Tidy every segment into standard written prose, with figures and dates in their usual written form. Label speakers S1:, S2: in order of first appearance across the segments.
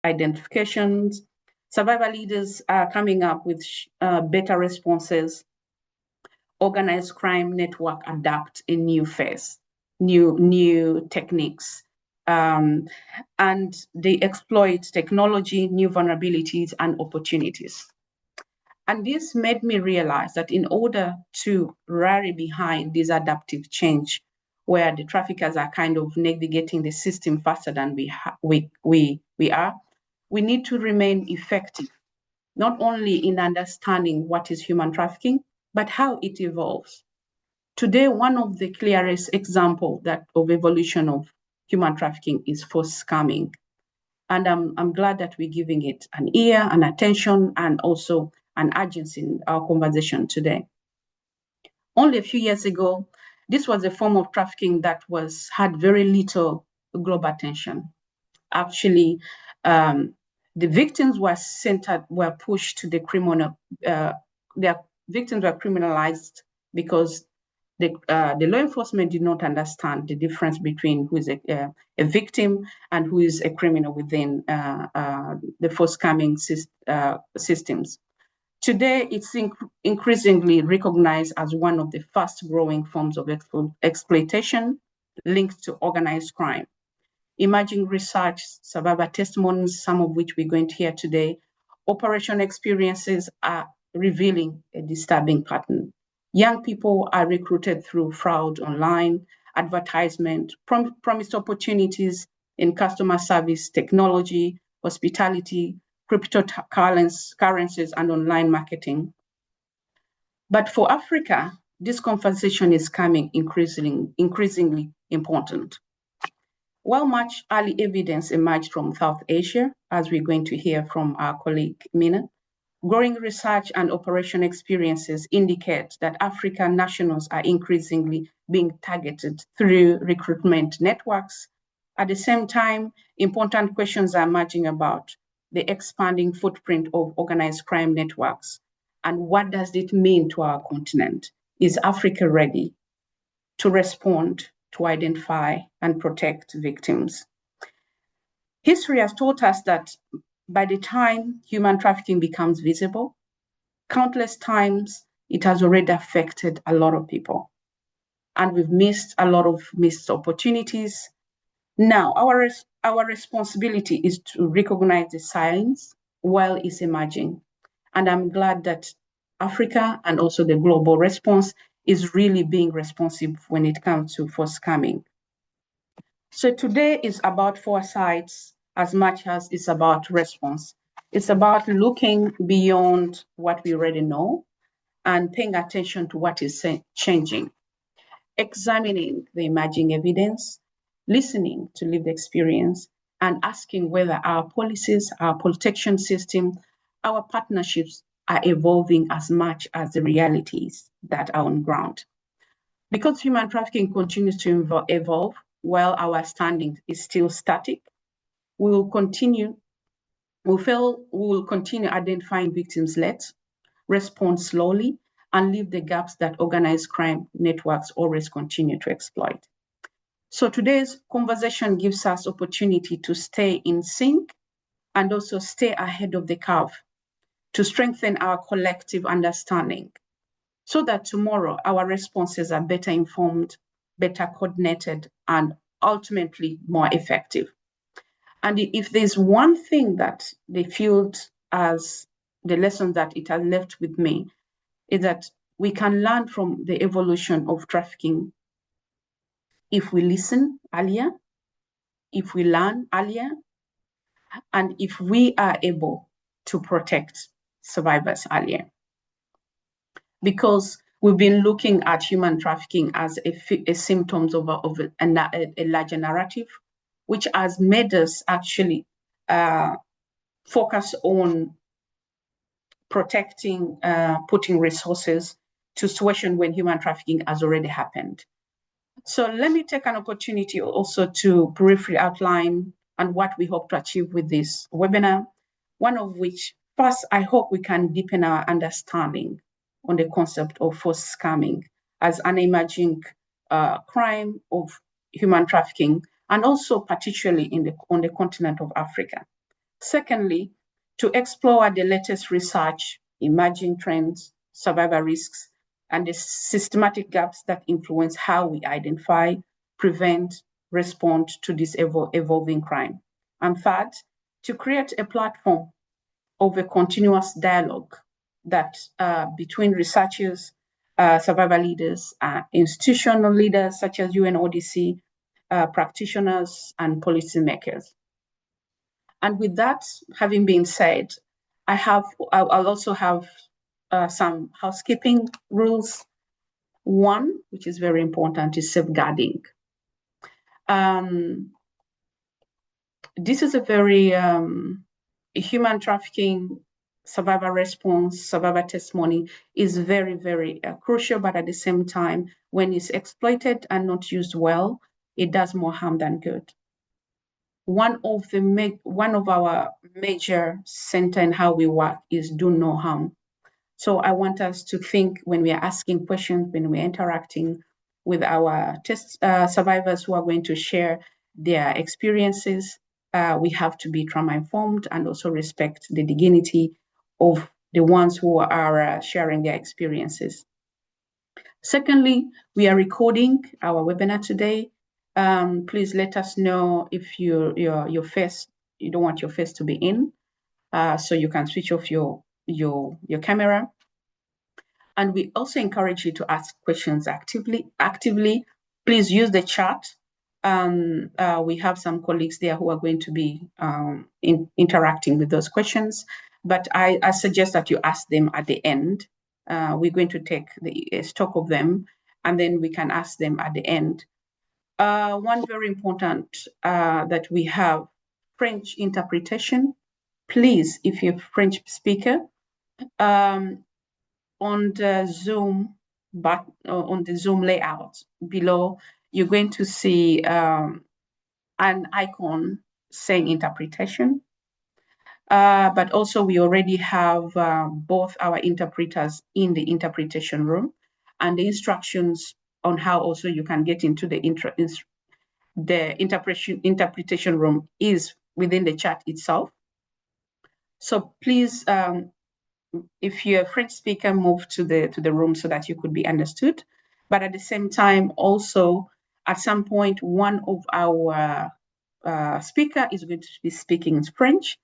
S1: identifications. Survivor leaders are coming up with better responses. Organized crime network adapt in new phase, new techniques, and they exploit technology, new vulnerabilities, and opportunities. And this made me realize that in order to rally behind this adaptive change, where the traffickers are kind of navigating the system faster than we are, we need to remain effective, not only in understanding what is human trafficking, but how it evolves. Today, one of the clearest examples of evolution of human trafficking is forced scamming. And I'm glad that we're giving it an ear, an attention, and also an urgency in our conversation today. Only a few years ago, this was a form of trafficking that had very little global attention. Actually, the victims were pushed to the criminal. Their victims were criminalized because the law enforcement did not understand the difference between who is a victim and who is a criminal within the forced scamming systems. Today, it's increasingly recognized as one of the fast-growing forms of exploitation linked to organized crime. Emerging research, survivor testimonies, some of which we're going to hear today, operation experiences are revealing a disturbing pattern. Young people are recruited through fraud online, advertisement, promised opportunities in customer service, technology, hospitality, cryptocurrencies, and online marketing. But for Africa, this conversation is becoming increasingly important. While much early evidence emerged from South Asia, as we're going to hear from our colleague Mina, growing research and operation experiences indicate that African nationals are increasingly being targeted through recruitment networks. At the same time, important questions are emerging about the expanding footprint of organized crime networks and what does it mean to our continent? Is Africa ready to respond, to identify and protect victims? History has taught us that by the time human trafficking becomes visible, countless times it has already affected a lot of people. And we've missed a lot of missed opportunities. Now, our responsibility is to recognize the signs while it's emerging. And I'm glad that Africa and also the global response is really being responsive when it comes to forced scamming. So today is about foresight as much as it's about response. It's about looking beyond what we already know and paying attention to what is changing, examining the emerging evidence, listening to lived experience, and asking whether our policies, our protection system, our partnerships are evolving as much as the realities that are on ground. Because human trafficking continues to evolve while our standing is still static, we will continue identifying victims late, respond slowly, and leave the gaps that organized crime networks always continue to exploit. So today's conversation gives us opportunity to stay in sync and also stay ahead of the curve, to strengthen our collective understanding, so that tomorrow our responses are better informed, better coordinated, and ultimately more effective. And if there's one thing that the field, as the lesson that it has left with me, is that we can learn from the evolution of trafficking if we listen earlier, if we learn earlier, and if we are able to protect survivors earlier. Because we've been looking at human trafficking as a symptom of a larger narrative, which has made us actually focus on protecting, putting resources to a situation when human trafficking has already happened. So let me take an opportunity also to briefly outline and what we hope to achieve with this webinar, one of which, first, I hope we can deepen our understanding on the concept of forced scamming as an emerging crime of human trafficking, and also particularly on the continent of Africa. Secondly, to explore the latest research, emerging trends, survivor risks, and the systematic gaps that influence how we identify, prevent, respond to this evolving crime. And third, to create a platform of a continuous dialogue that between researchers, survivor leaders, institutional leaders such as UNODC, practitioners, and policymakers. And with that having been said, I'll also have some housekeeping rules. One, which is very important, is safeguarding. This is a very human trafficking survivor response, survivor testimony is very, very crucial, but at the same time, when it's exploited and not used well, it does more harm than good. One of our major center in how we work is do no harm. So I want us to think when we are asking questions, when we're interacting with our test survivors who are going to share their experiences, we have to be trauma-informed and also respect the dignity of the ones who are sharing their experiences. Secondly, we are recording our webinar today. Please let us know if you don't want your face to be in, so you can switch off your camera. And we also encourage you to ask questions actively. Please use the chat. We have some colleagues there who are going to be interacting with those questions, but I suggest that you ask them at the end. We're going to take the stock of them, and then we can ask them at the end. One very important that we have French interpretation. Please, if you're a French speaker, on the Zoom, but on the Zoom layout below, you're going to see an icon saying interpretation. But also we already have both our interpreters in the interpretation room, and the instructions on how also you can get into the interpretation room is within the chat itself. So please, if you're a French speaker, move to the room so that you could be understood. But at the same time, also at some point, one of our speaker is going to be speaking in French.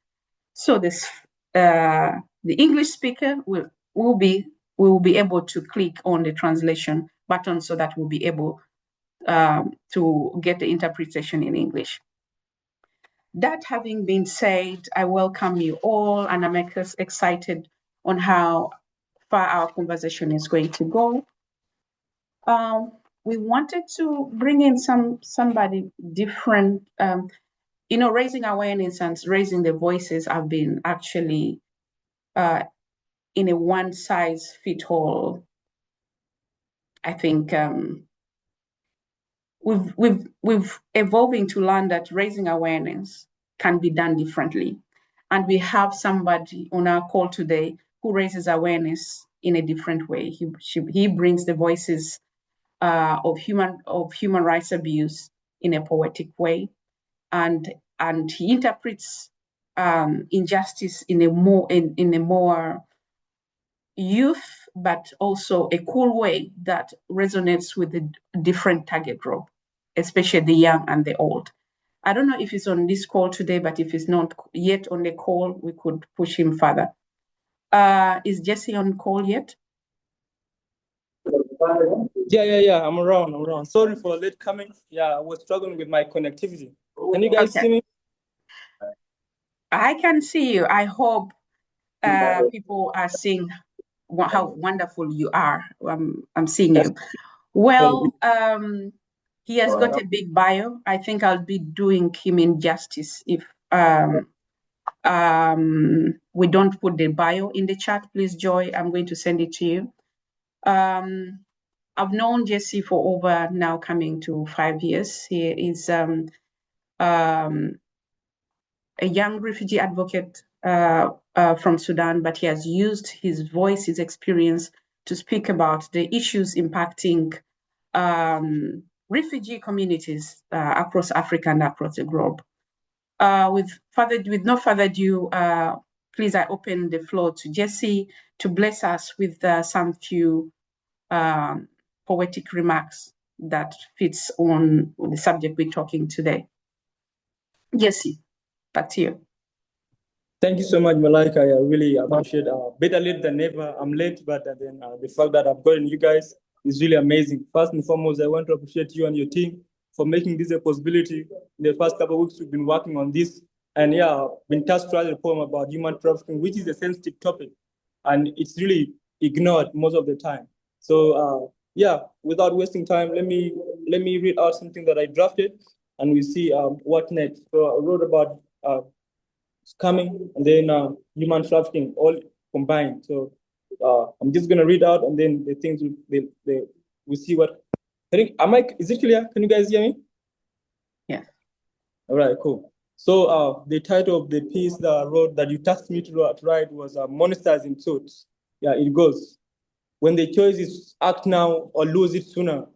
S1: So this the English speaker will be able to click on the translation button so that we'll be able to get the interpretation in English. That having been said, I welcome you all, and I'm excited on how far our conversation is going to go. We wanted to bring in somebody different. Raising awareness and raising the voices have been actually in a one-size-fits-all. I think we've evolving to learn that raising awareness can be done differently. And we have somebody on our call today who raises awareness in a different way. He brings the voices of human rights abuse in a poetic way, and he interprets injustice in a more youth, but also a cool way that resonates with the different target group, especially the young and the old. I don't know if he's on this call today, but if he's not yet on the call, we could push him further. Is Jesse on call yet?
S2: Yeah. I'm around. Sorry for late coming. Yeah, I was struggling with my connectivity. Can you guys see me?
S1: I can see you. I hope people are seeing how wonderful you are. I'm seeing you. Well, he has got a big bio. I think I'll be doing him injustice if we don't put the bio in the chat. Please, Joy, I'm going to send it to you. I've known Jesse for over now coming to 5 years. He is a young refugee advocate from Sudan, but he has used his voice, his experience to speak about the issues impacting refugee communities across Africa and across the globe. with no further ado, please, I open the floor to Jesse to bless us with some few poetic remarks that fits on the subject we're talking today. Jesse, back to you.
S2: Thank you so much, Malaika. I really appreciate better late than never. I'm late, but then the fact that I've gotten you guys is really amazing. First and foremost, I want to appreciate you and your team for making this a possibility. In the first couple of weeks, we've been working on this. And yeah, been tasked to write a poem about human trafficking, which is a sensitive topic. And it's really ignored most of the time. So yeah, without wasting time, let me read out something that I drafted and we see what next. So I wrote about scamming and then human trafficking all combined. So I'm just gonna read out and then the things we see what. Is it clear? Can you guys hear me?
S1: Yeah.
S2: All right, cool. So the title of the piece that I wrote that you tasked me to write was Monsters in Suits. Yeah, it goes. When the choice is act now or lose it sooner,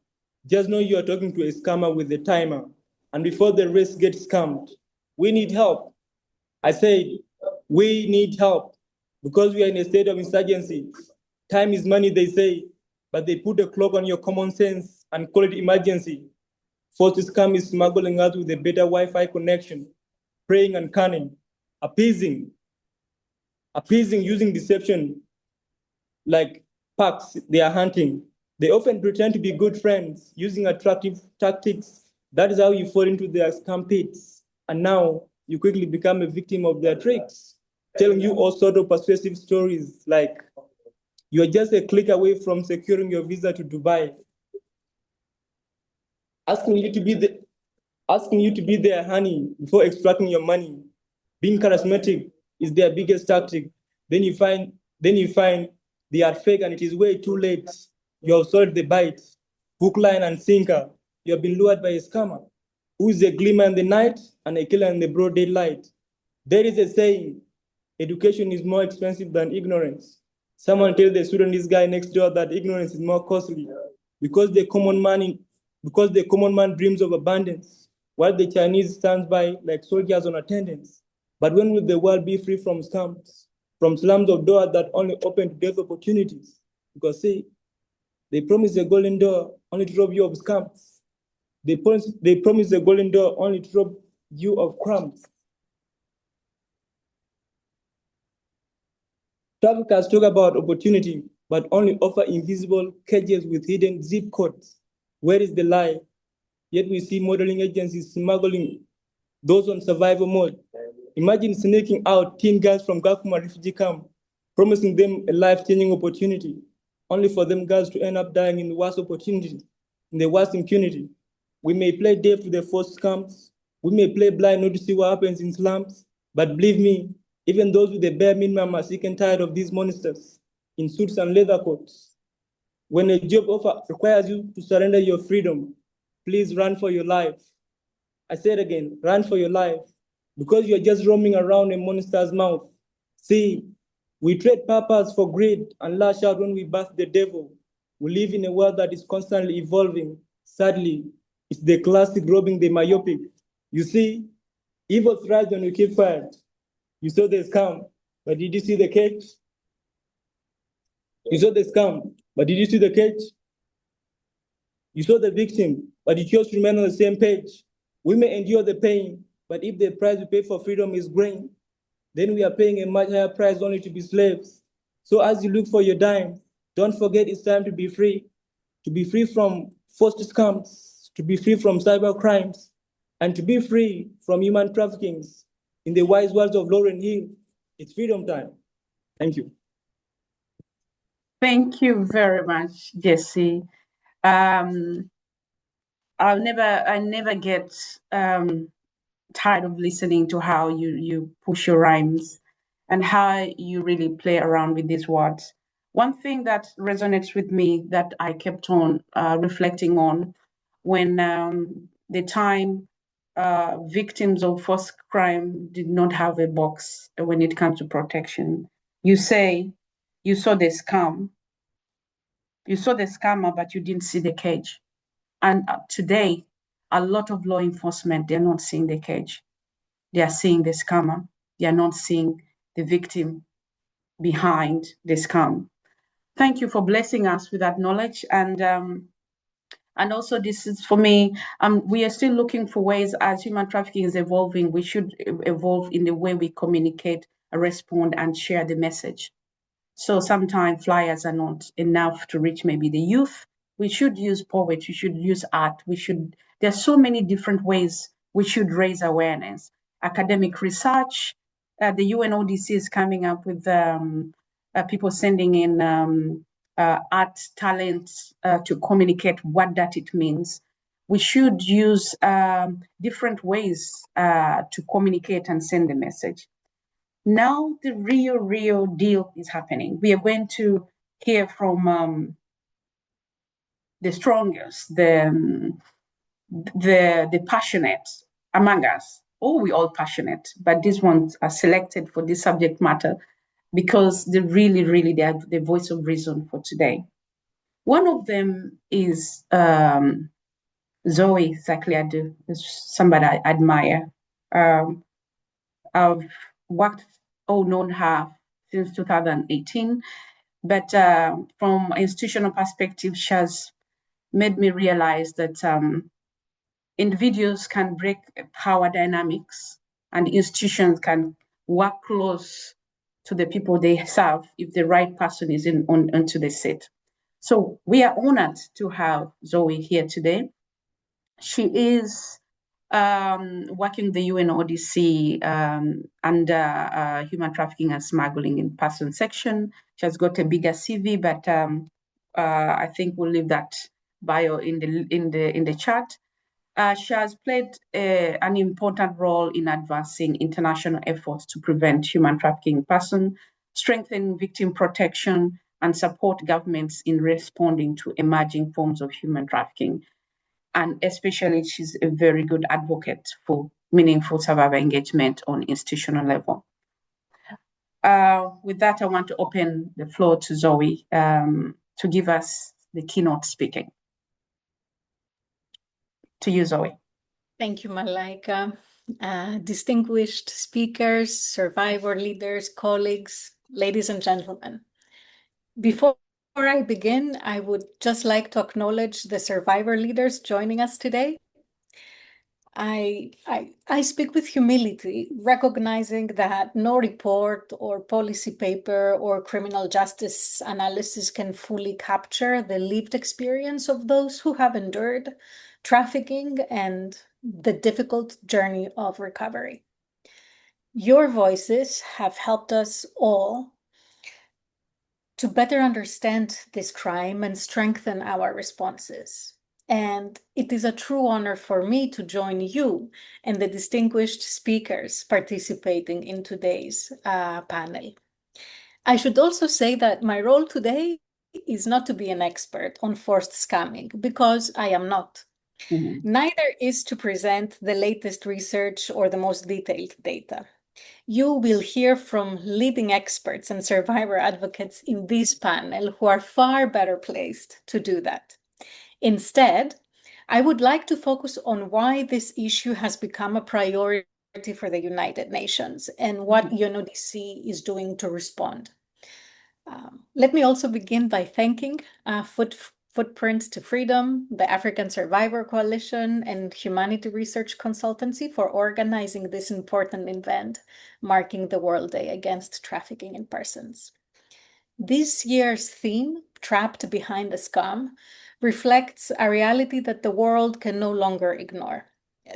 S2: just know you are talking to a scammer with a timer. And before the rest gets scammed, we need help. I said, we need help because we are in a state of insurgency. Time is money, they say, but they put a clock on your common sense and call it emergency. Forced scam is smuggling us with a better Wi-Fi connection, praying and cunning, appeasing using deception like packs they are hunting. They often pretend to be good friends using attractive tactics. That is how you fall into their scam pits. And now you quickly become a victim of their tricks, telling you all sorts of persuasive stories like you're just a click away from securing your visa to Dubai, asking you to be their honey before extracting your money. Being charismatic is their biggest tactic. Then you find they are fake and it is way too late. You have sold the bite, hook, line, and sinker. You have been lured by a scammer who is a glimmer in the night and a killer in the broad daylight. There is a saying, education is more expensive than ignorance. Someone tell the Sudanese guy next door that ignorance is more costly because the common man dreams of abundance, while the Chinese stands by like soldiers on attendance. But when will the world be free from scams, from slums of doors that only open to death opportunities? Because see, they promise a golden door only to rob you of scams. They promise a golden door only to rob you of crumbs. Traffickers talk about opportunity, but only offer invisible cages with hidden zip codes. Where is the lie? Yet we see modeling agencies smuggling those on survival mode. Imagine sneaking out teen girls from Kakuma refugee camp, promising them a life-changing opportunity, only for them girls to end up dying in the worst opportunity, in the worst impunity. We may play deaf to the forced scams. We may play blind not to see what happens in slums. But believe me, even those with the bare minimum are sick and tired of these monsters in suits and leather coats. When a job offer requires you to surrender your freedom, please run for your life. I said again, run for your life, because you're just roaming around a monster's mouth. See, we trade purpose for greed and lash out when we birth the devil. We live in a world that is constantly evolving. Sadly, it's the classic robbing the myopic. You see, evil thrives when you keep quiet. You saw the scam, but did you see the catch? You saw the scam, but did you see the catch? You saw the victim, but you chose to remain on the same page. We may endure the pain, but if the price we pay for freedom is grain, then we are paying a much higher price only to be slaves. So as you look for your dime, don't forget it's time to be free from forced scams, to be free from cyber crimes, and to be free from human traffickings. In the wise words of Lauryn Hill, it's freedom time. Thank you.
S1: Thank you very much, Jesse. I never get tired of listening to how you push your rhymes and how you really play around with these words. One thing that resonates with me that I kept on reflecting on when the time victims of forced crime did not have a box when it comes to protection. You say you saw the scam. You saw the scammer, but you didn't see the cage. And today, a lot of law enforcement, they're not seeing the cage. They are seeing the scammer. They are not seeing the victim behind the scam. Thank you for blessing us with that knowledge. And also, this is for me, we are still looking for ways as human trafficking is evolving. We should evolve in the way we communicate, respond, and share the message. So sometimes flyers are not enough to reach maybe the youth. We should use poetry, we should use art, there are so many different ways we should raise awareness. Academic research, the UNODC is coming up with people sending in art talents to communicate what that it means. We should use different ways to communicate and send the message. Now the real deal is happening. We are going to hear from the strongest, the passionate among us. Oh, we all passionate, but these ones are selected for this subject matter because they are the voice of reason for today. One of them is Zoe Zakliadou, somebody I admire. I've known her since 2018, but from institutional perspective, she has made me realize that individuals can break power dynamics and institutions can work close to the people they serve if the right person is onto the seat. So we are honored to have Zoe here today. She is working the UNODC under human trafficking and smuggling in person section. She has got a bigger CV, but I think we'll leave that bio in the chat. She has played an important role in advancing international efforts to prevent human trafficking in person, strengthen victim protection, and support governments in responding to emerging forms of human trafficking. And especially, she's a very good advocate for meaningful survivor engagement on institutional level. With that, I want to open the floor to Zoe to give us the keynote speaking. To you, Zoe.
S3: Thank you, Malaika. Distinguished speakers, survivor leaders, colleagues, ladies and gentlemen. Before I begin, I would just like to acknowledge the survivor leaders joining us today. I speak with humility, recognizing that no report or policy paper or criminal justice analysis can fully capture the lived experience of those who have endured trafficking and the difficult journey of recovery. Your voices have helped us all to better understand this crime and strengthen our responses. And it is a true honor for me to join you and the distinguished speakers participating in today's panel. I should also say that my role today is not to be an expert on forced scamming, because I am not. Mm-hmm. Neither is to present the latest research or the most detailed data. You will hear from leading experts and survivor advocates in this panel who are far better placed to do that. Instead, I would like to focus on why this issue has become a priority for the United Nations and what UNODC is doing to respond. Let me also begin by thanking Footprints to Freedom, the African Survivor Coalition, and Humanity Research Consultancy for organizing this important event, marking the World Day Against Trafficking in Persons. This year's theme, Trapped Behind the Scam, reflects a reality that the world can no longer ignore.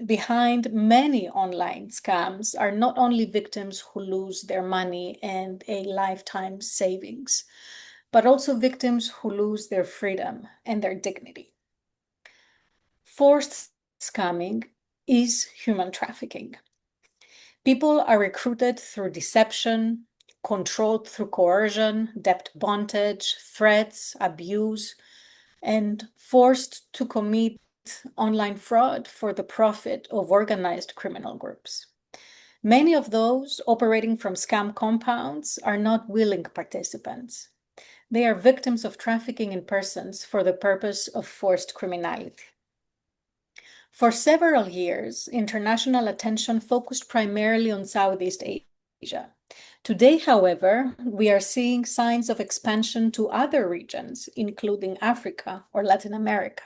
S3: Behind many online scams are not only victims who lose their money and a lifetime savings, but also victims who lose their freedom and their dignity. Forced scamming is human trafficking. People are recruited through deception, controlled through coercion, debt bondage, threats, abuse, and forced to commit online fraud for the profit of organized criminal groups. Many of those operating from scam compounds are not willing participants. They are victims of trafficking in persons for the purpose of forced criminality. For several years, international attention focused primarily on Southeast Asia. Today, however, we are seeing signs of expansion to other regions, including Africa or Latin America.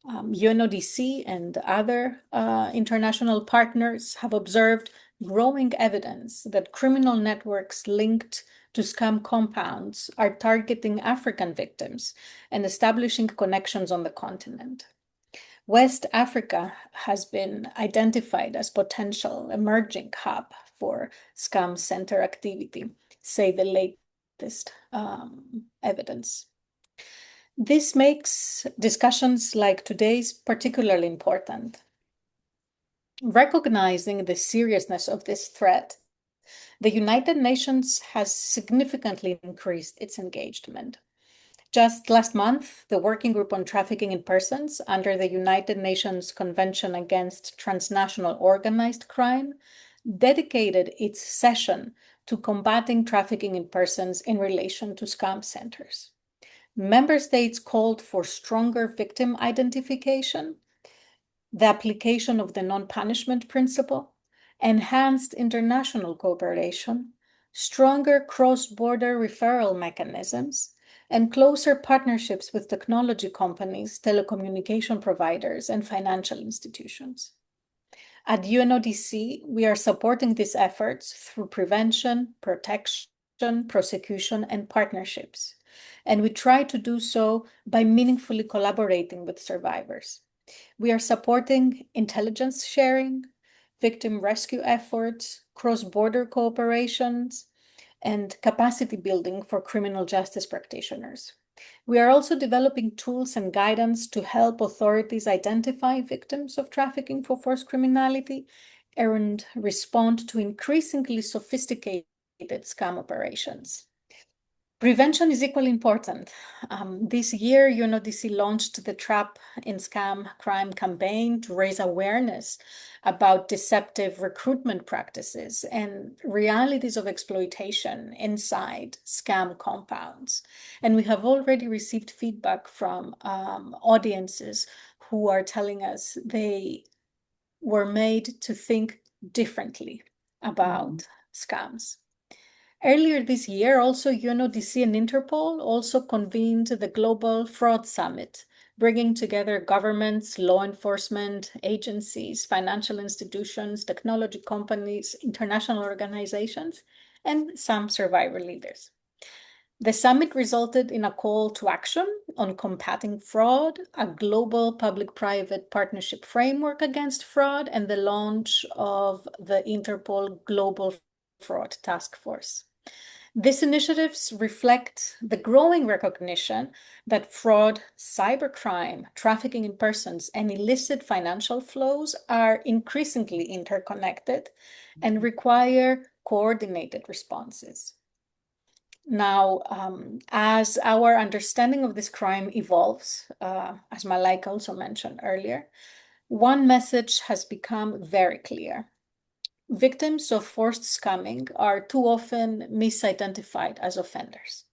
S3: UNODC and other international partners have observed growing evidence that criminal networks linked to scam compounds are targeting African victims and establishing connections on the continent. West Africa has been identified as potential emerging hub for scam center activity, say the latest evidence. This makes discussions like today's particularly important. Recognizing the seriousness of this threat, the United Nations has significantly increased its engagement. Just last month, the Working Group on Trafficking in Persons under the United Nations Convention Against Transnational Organized Crime dedicated its session to combating trafficking in persons in relation to scam centers. Member states called for stronger victim identification, the application of the non-punishment principle, enhanced international cooperation, stronger cross-border referral mechanisms, and closer partnerships with technology companies, telecommunication providers, and financial institutions. At UNODC, we are supporting these efforts through prevention, protection, prosecution, and partnerships. And we try to do so by meaningfully collaborating with survivors. We are supporting intelligence sharing, victim rescue efforts, cross-border cooperations, and capacity building for criminal justice practitioners. We are also developing tools and guidance to help authorities identify victims of trafficking for forced criminality and respond to increasingly sophisticated scam operations. Prevention is equally important. This year, UNODC launched the Trap in Scam Crime campaign to raise awareness about deceptive recruitment practices and realities of exploitation inside scam compounds. And we have already received feedback from audiences who are telling us they were made to think differently about scams. Earlier this year, also UNODC and Interpol also convened the Global Fraud Summit, bringing together governments, law enforcement agencies, financial institutions, technology companies, international organizations, and some survivor leaders. The summit resulted in a call to action on combating fraud, a global public-private partnership framework against fraud, and the launch of the Interpol Global Fraud Task Force. These initiatives reflect the growing recognition that fraud, cybercrime, trafficking in persons, and illicit financial flows are increasingly interconnected and require coordinated responses. Now, as our understanding of this crime evolves, as Malaika also mentioned earlier, one message has become very clear. Victims of forced scamming are too often misidentified as offenders.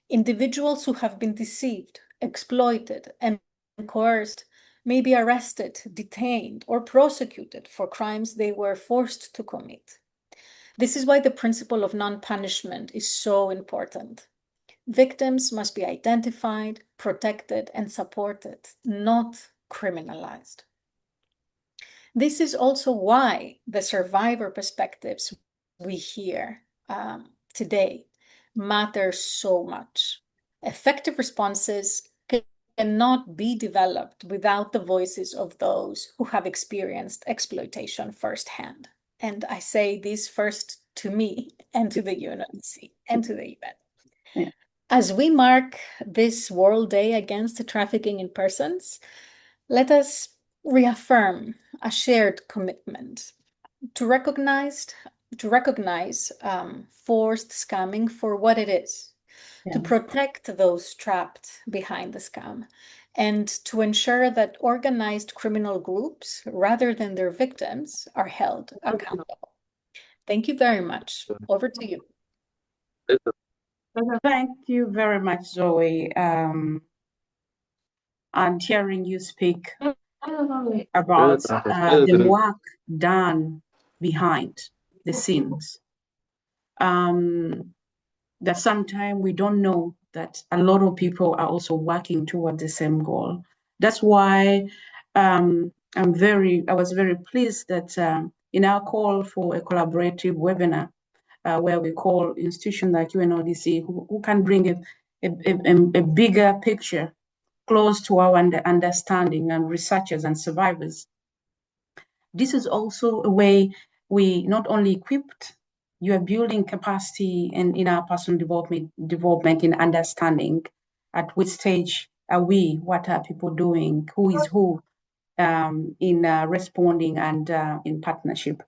S3: Individuals who have been deceived, exploited, and coerced may be arrested, detained, or prosecuted for crimes they were forced to commit. This is why the principle of non-punishment is so important. Victims must be identified, protected, and supported, not criminalized. This is also why the survivor perspectives we hear today matter so much. Effective responses cannot be developed without the voices of those who have experienced exploitation firsthand. And I say this first to me and to the UNODC and to the UN.
S1: Yeah.
S3: As we mark this World Day Against Trafficking in Persons, let us reaffirm a shared commitment to recognize forced scamming for what it is, to protect those trapped behind the scam, and to ensure that organized criminal groups, rather than their victims, are held accountable. Thank you very much. Over to you.
S1: Thank you very much, Zoe. And hearing you speak about the work done behind the scenes. That sometimes we don't know that a lot of people are also working toward the same goal. That's why I was very pleased that in our call for a collaborative webinar, where we call institutions like UNODC who can bring a bigger picture close to our understanding, and researchers and survivors. This is also a way we not only equipped, you are building capacity in our personal development in understanding at which stage are we, what are people doing, who is who, in responding and in partnership.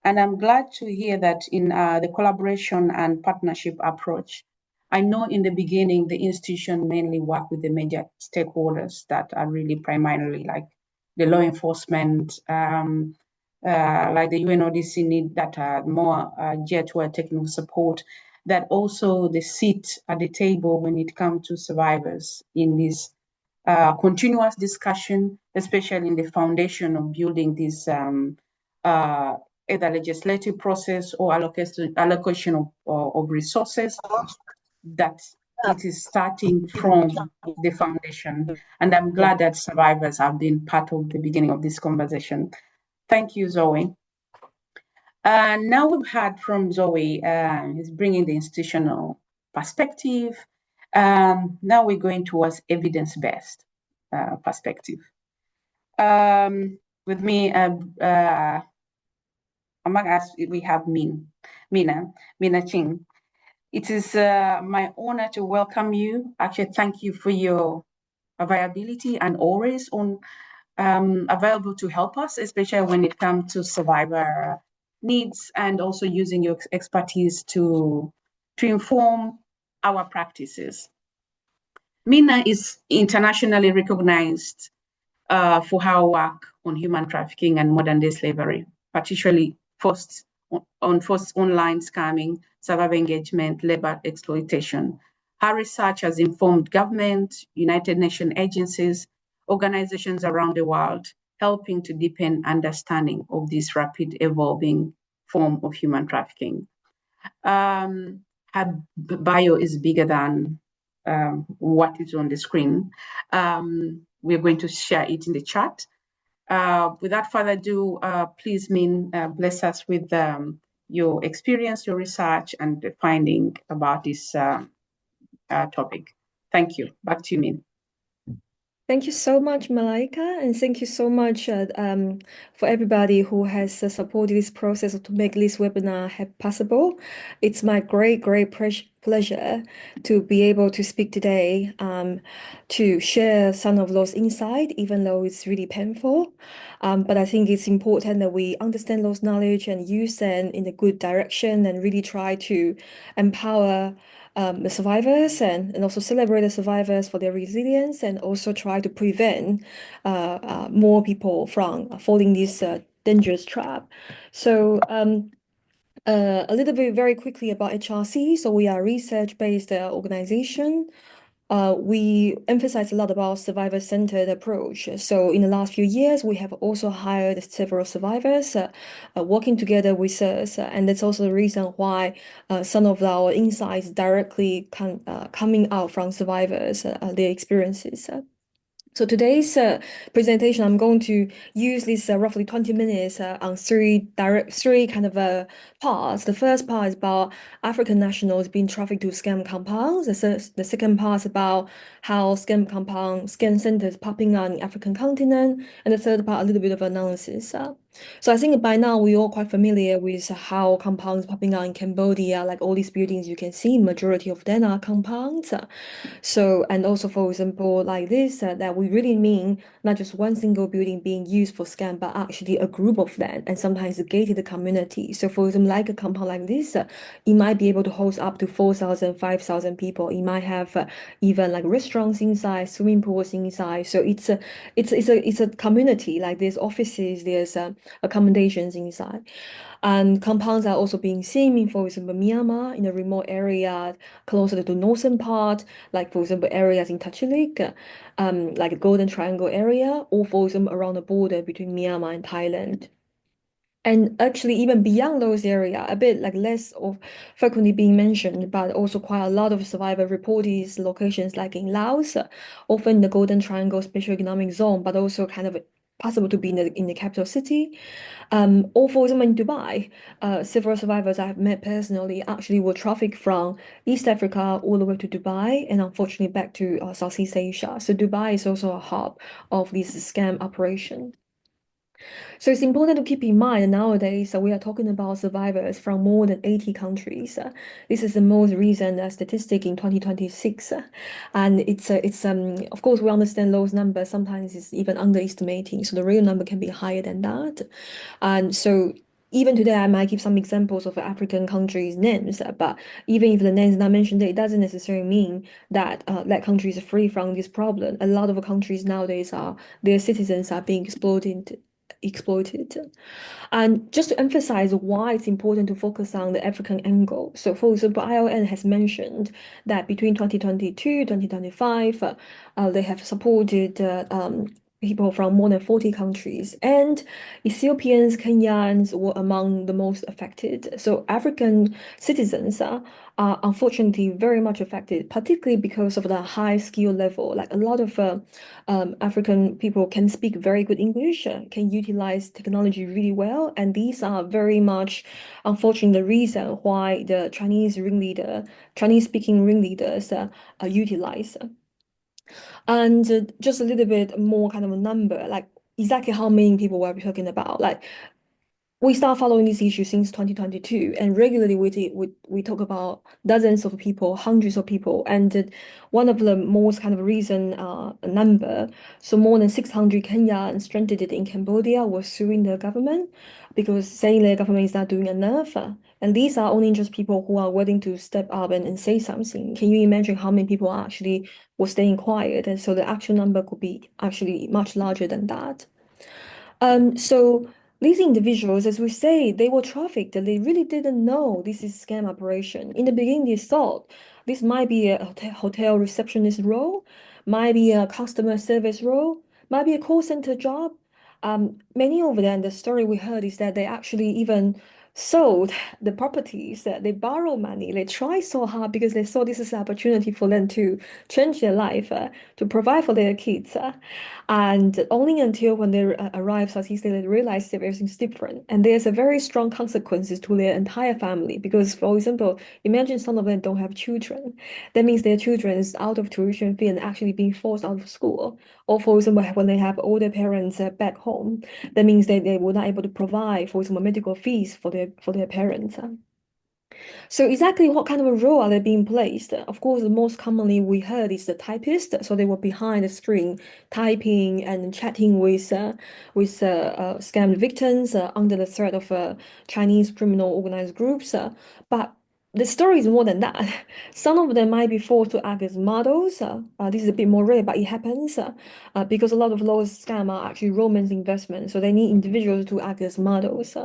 S1: And I'm glad to hear that in the collaboration and partnership approach, I know in the beginning, the institution mainly work with the major stakeholders that are really primarily like the law enforcement, like the UNODC need that are more geared toward technical support, that also they sit at the table when it comes to survivors in this continuous discussion, especially in the foundation of building this either legislative process or allocation of resources, that it is starting from the foundation. And I'm glad that survivors have been part of the beginning of this conversation. Thank you, Zoe. Now we've heard from Zoe, who's bringing the institutional perspective. Now we're going towards evidence-based perspective. With me, among us, we have Mina Ching. It is my honor to welcome you. Actually, thank you for your availability and always available to help us, especially when it comes to survivor needs, and also using your expertise to inform our practices. Mina is internationally recognized for her work on human trafficking and modern-day slavery, particularly forced online scamming, survivor engagement, labor exploitation. Her research has informed government, United Nations agencies, organizations around the world, helping to deepen understanding of this rapid evolving form of human trafficking. Her bio is bigger than what is on the screen. We're going to share it in the chat. Without further ado, please, Min, bless us with your experience, your research, and the finding about this topic. Thank you. Back to you, Min.
S4: Thank you so much, Malaika, and thank you so much for everybody who has supported this process to make this webinar possible. It's my great pleasure to be able to speak today, to share some of those insights, even though it's really painful. But I think it's important that we understand those knowledge and use them in a good direction, and really try to empower the survivors and also celebrate the survivors for their resilience, and also try to prevent more people from falling this dangerous trap. So a little bit very quickly about HRC. So we are a research-based organization. We emphasize a lot about survivor-centered approach. So in the last few years, we have also hired several survivors working together with us. And that's also the reason why some of our insights directly coming out from survivors, their experiences. So today's presentation, I'm going to use this roughly 20 minutes on three kind of parts. The first part is about African nationals being trafficked to scam compounds. The second part is about how scam centers popping on the African continent. And the third part, a little bit of analysis. So I think by now we're all quite familiar with how compounds popping on in Cambodia, like all these buildings you can see, majority of them are compounds. So, and also, for example, like this, that we really mean not just one single building being used for scam, but actually a group of them, and sometimes a gated community. So for example, like a compound like this, it might be able to host up to 4,000, 5,000 people. It might have even like restaurants inside, swimming pools inside. So it's a community, like there's offices, there's accommodations inside. And compounds are also being seen in, for example, Myanmar, in a remote area closer to the northern part, like, for example, areas in Tachalik, like the Golden Triangle area, or, for example, around the border between Myanmar and Thailand. And actually, even beyond those areas, a bit like less of frequently being mentioned, but also quite a lot of survivor reportees locations like in Laos, often in the Golden Triangle Special Economic Zone, but also kind of possible to be in the capital city. Or, for example, in Dubai, several survivors I've met personally actually were trafficked from East Africa all the way to Dubai, and unfortunately back to Southeast Asia. So Dubai is also a hub of this scam operation. So it's important to keep in mind that nowadays we are talking about survivors from more than 80 countries. This is the most recent statistic in 2026. And it's of course we understand those numbers sometimes is even underestimating. So the real number can be higher than that. And so even today, I might give some examples of African countries' names, but even if the names not mentioned, it doesn't necessarily mean that that country is free from this problem. A lot of countries nowadays their citizens are being exploited. And just to emphasize why it's important to focus on the African angle. So, for example, ION has mentioned that between 2022 2025, they have supported people from more than 40 countries, and Ethiopians, Kenyans were among the most affected. So African citizens are unfortunately very much affected, particularly because of the high skill level. Like a lot of African people can speak very good English, can utilize technology really well, and these are very much, unfortunately, the reason why the Chinese-speaking ringleaders are utilized. And just a little bit more kind of a number, like exactly how many people were we talking about? Like we start following this issue since 2022, and regularly we talk about dozens of people, hundreds of people, and one of the most kind of recent number, so more than 600 Kenyans stranded in Cambodia were suing the government because saying the government is not doing enough. And these are only just people who are willing to step up and say something. Can you imagine how many people actually were staying quiet? And so the actual number could be actually much larger than that. So these individuals, as we say, they were trafficked and they really didn't know this is scam operation. In the beginning, they thought this might be a hotel receptionist role, might be a customer service role, might be a call center job. Many of them, the story we heard is that they actually even sold the properties, that they borrow money, they try so hard because they saw this is an opportunity for them to change their life, to provide for their kids. And only until when they arrive Southeast Asia, they realize that everything's different. And there's a very strong consequences to their entire family. Because, for example, imagine some of them don't have children. That means their children is out of tuition fee and actually being forced out of school. Or, for example, when they have older parents back home, that means that they were not able to provide, for example, medical fees for their parents. So exactly what kind of a role are they being placed? Of course, the most commonly we heard is the typist. So they were behind the screen, typing and chatting with scammed victims under the threat of Chinese criminal organized groups. But the story is more than that. Some of them might be forced to act as models. This is a bit more rare, but it happens because a lot of those scams are actually romance investments. So they need individuals to act as models.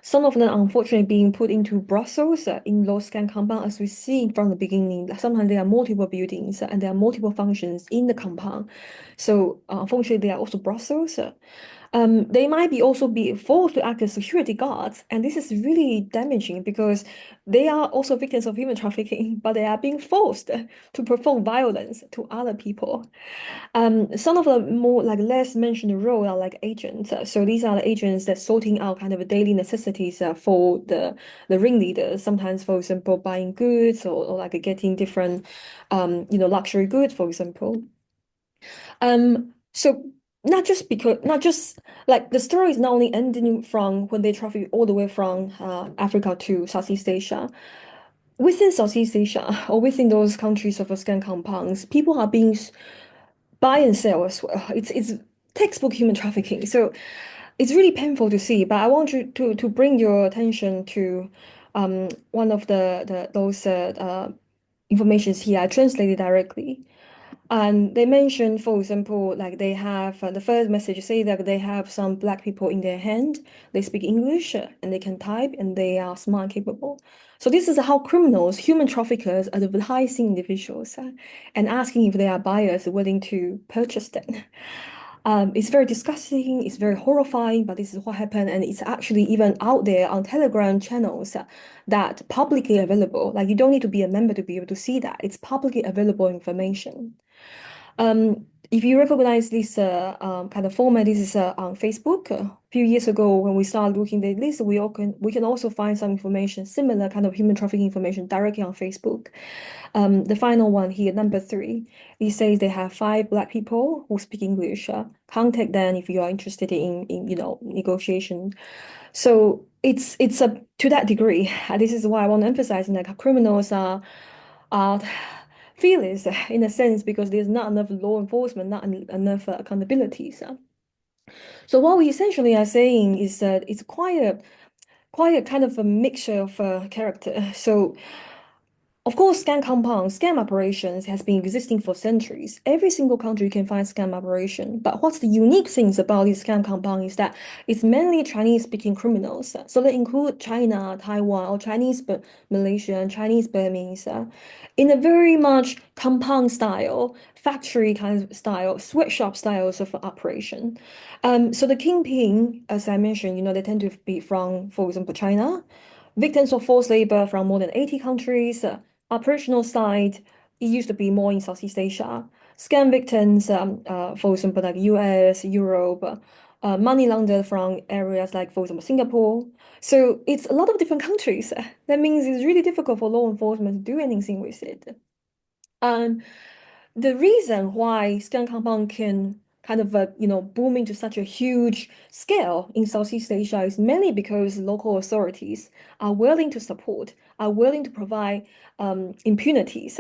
S4: Some of them, unfortunately, being put into brothels in those scam compound, as we see from the beginning. Sometimes there are multiple buildings and there are multiple functions in the compound. So unfortunately, there are also brothels. They might also be forced to act as security guards, and this is really damaging because they are also victims of human trafficking, but they are being forced to perform violence to other people. Some of the more like less mentioned role are like agents. So these are the agents that sorting out kind of daily necessities for the ringleaders. Sometimes, for example, buying goods or like getting different luxury goods, for example. So not just like the story is not only ending from when they traffic all the way from Africa to Southeast Asia. Within Southeast Asia or within those countries of scam compounds, people are being buy and sell as well. It's textbook human trafficking. So it's really painful to see. But I want you to bring your attention to one of those informations here. I translated directly. And they mentioned, for example, like they have the first message say that they have some black people in their hand. They speak English and they can type and they are smart and capable. So this is how criminals, human traffickers, are advertising individuals and asking if they are buyers willing to purchase them. It's very disgusting, it's very horrifying, but this is what happened, and it's actually even out there on Telegram channels that publicly available. Like you don't need to be a member to be able to see that. It's publicly available information. If you recognize this kind of format, this is on Facebook. A few years ago, when we started looking at this, we can also find some information, similar kind of human trafficking information directly on Facebook. The final one here, number 3, it says they have 5 black people who speak English. Contact them if you are interested in negotiation. So it's a to that degree. This is why I want to emphasize that criminals are fearless in a sense because there's not enough law enforcement, not enough accountability. So what we essentially are saying is that it's quite a kind of a mixture of character. So of course, scam operations has been existing for centuries. Every single country can find scam operation. But what's the unique things about this scam compound is that it's mainly Chinese-speaking criminals. So they include China, Taiwan, or Chinese Malaysia, and Chinese Burmese, in a very much compound style, factory kind of style, sweatshop styles of operation. So the kingpin, as I mentioned, they tend to be from, for example, China. Victims of forced labor from more than 80 countries. Operational side, it used to be more in Southeast Asia. Scam victims, for example, like US, Europe, money laundered from areas like, for example, Singapore. So it's a lot of different countries. That means it's really difficult for law enforcement to do anything with it. The reason why scam compound can kind of boom into such a huge scale in Southeast Asia is mainly because local authorities are willing to support, are willing to provide impunities.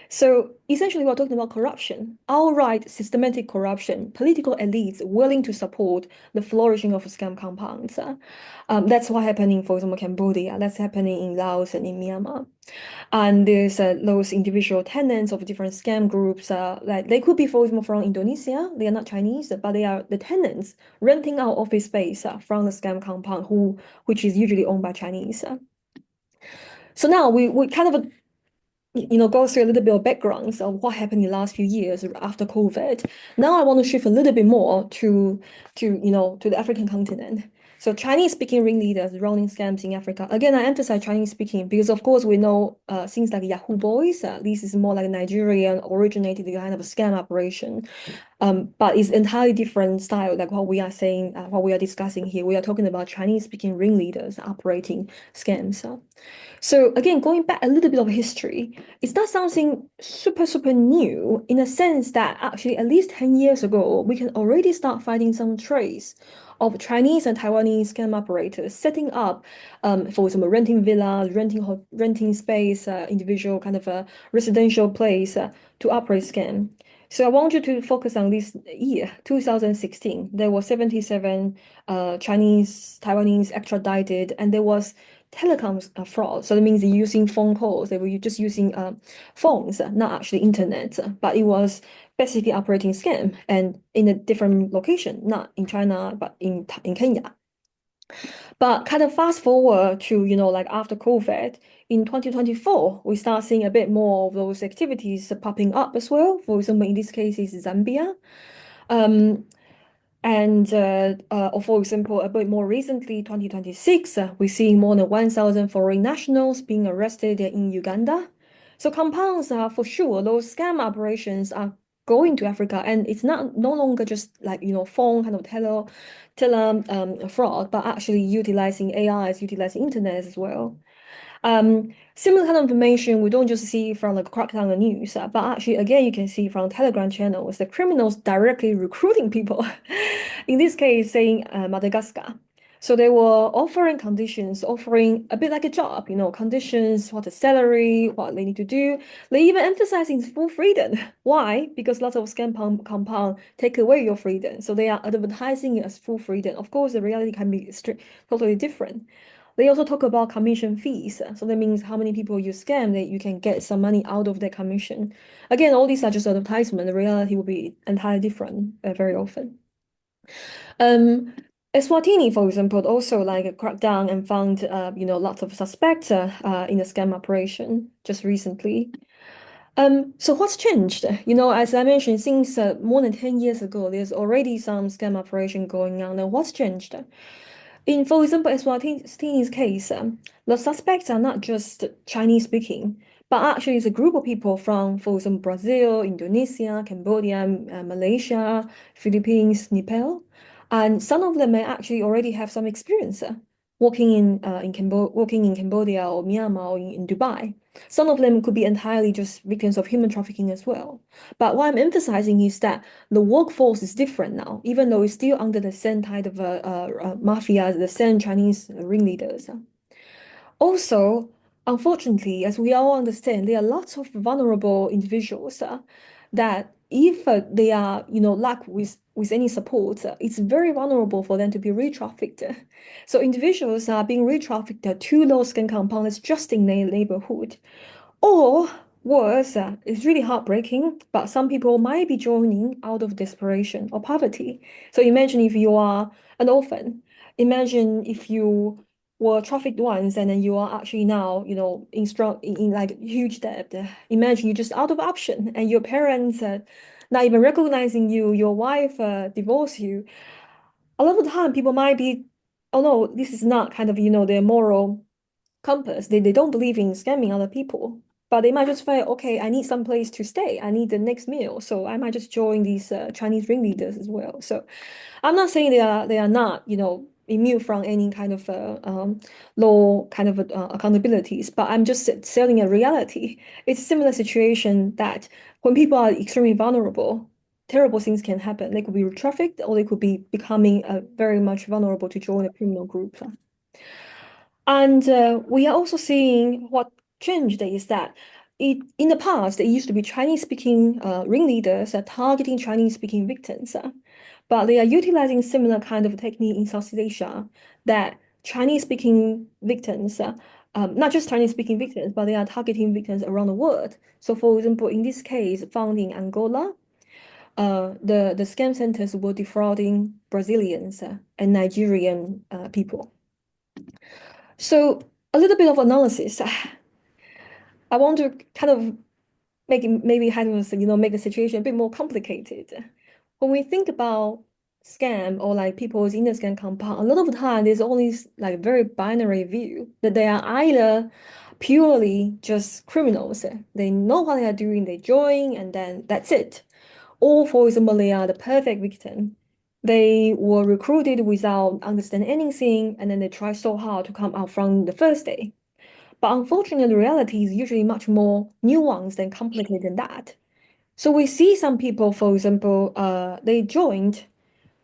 S4: So essentially, we're talking about corruption, outright systematic corruption, political elites willing to support the flourishing of scam compounds. That's what happening, for example, Cambodia. That's happening in Laos and in Myanmar. And there's those individual tenants of different scam groups. Like they could be, for example, from Indonesia. They are not Chinese, but they are the tenants renting out office space from the scam compound, which is usually owned by Chinese. So now we kind of go through a little bit of backgrounds of what happened in the last few years after COVID. Now I want to shift a little bit more to the African continent. So Chinese-speaking ringleaders running scams in Africa. Again, I emphasize Chinese-speaking because, of course, we know things like Yahoo Boys. This is more like a Nigerian originated kind of a scam operation. But it's entirely different style, like what we are saying, what we are discussing here. We are talking about Chinese-speaking ringleaders operating scams. So again, going back a little bit of history, it's not something super, super new in a sense that actually at least 10 years ago, we can already start finding some trace of Chinese and Taiwanese scam operators setting up, for example, renting villas, renting space, individual kind of a residential place to operate scam. So I want you to focus on this year, 2016. There were 77 Chinese, Taiwanese extradited, and there was telecoms fraud. So that means using phone calls. They were just using phones, not actually internet, but it was basically operating scam and in a different location, not in China, but in Kenya. But kind of fast forward to, like after COVID, in 2024, we start seeing a bit more of those activities popping up as well. For example, in this case, is Zambia. Or for example, a bit more recently, 2026, we're seeing more than 1,000 foreign nationals being arrested in Uganda. So compounds are for sure, those scam operations are going to Africa, and it's no longer just like phone kind of tele fraud, but actually utilizing AIs, utilizing internet as well. Similar kind of information we don't just see from like crackdown the news, but actually again you can see from Telegram channels the criminals directly recruiting people. In this case, saying Madagascar. So they were offering conditions, offering a bit like a job, conditions, what the salary, what they need to do. They even emphasizing full freedom. Why? Because lots of scam compound take away your freedom. So they are advertising it as full freedom. Of course, the reality can be totally different. They also talk about commission fees. So that means how many people you scam, that you can get some money out of their commission. Again, all these are just advertisement. The reality will be entirely different very often. Eswatini, for example, also like cracked down and found lots of suspects in the scam operation just recently. So what's changed? As I mentioned, since more than 10 years ago, there's already some scam operation going on. Now, what's changed? For example, Eswatini's case, the suspects are not just Chinese speaking, but actually it's a group of people from, for example, Brazil, Indonesia, Cambodia, Malaysia, Philippines, Nepal. And some of them may actually already have some experience working in Cambodia or Myanmar or in Dubai. Some of them could be entirely just victims of human trafficking as well. But what I'm emphasizing is that the workforce is different now, even though it's still under the same kind of mafia, the same Chinese ringleaders. Also, unfortunately, as we all understand, there are lots of vulnerable individuals that if they are, lack with any support, it's very vulnerable for them to be re-trafficked. So individuals are being re-trafficked to those scam compounds just in their neighborhood. Or worse, it's really heartbreaking, but some people might be joining out of desperation or poverty. So imagine if you are an orphan. Imagine if you were trafficked once and then you are actually now, in like huge debt. Imagine you're just out of option and your parents not even recognizing you, your wife divorced you. A lot of the time people might be, oh no, this is not kind of, their moral compass. They don't believe in scamming other people, but they might just feel, okay, I need some place to stay. I need the next meal. So I might just join these Chinese ringleaders as well. So I'm not saying they are not, immune from any kind of law kind of accountabilities, but I'm just selling a reality. It's a similar situation that when people are extremely vulnerable, terrible things can happen. They could be trafficked or they could be becoming very much vulnerable to join a criminal group. And we are also seeing what changed is that in the past, it used to be Chinese-speaking ringleaders targeting Chinese-speaking victims. But they are utilizing similar kind of technique in Southeast Asia that Chinese-speaking victims, not just Chinese-speaking victims, but they are targeting victims around the world. So for example, in this case, found in Angola, the scam centers were defrauding Brazilians and Nigerian people. So a little bit of analysis. I want to kind of make the situation a bit more complicated. When we think about scam or like people in the scam compound, a lot of the time there's only like very binary view that they are either purely just criminals. They know what they are doing, they join, and then that's it. Or for example, they are the perfect victim. They were recruited without understanding anything, and then they try so hard to come out from the first day. But unfortunately, the reality is usually much more nuanced and complicated than that. So we see some people, for example, they joined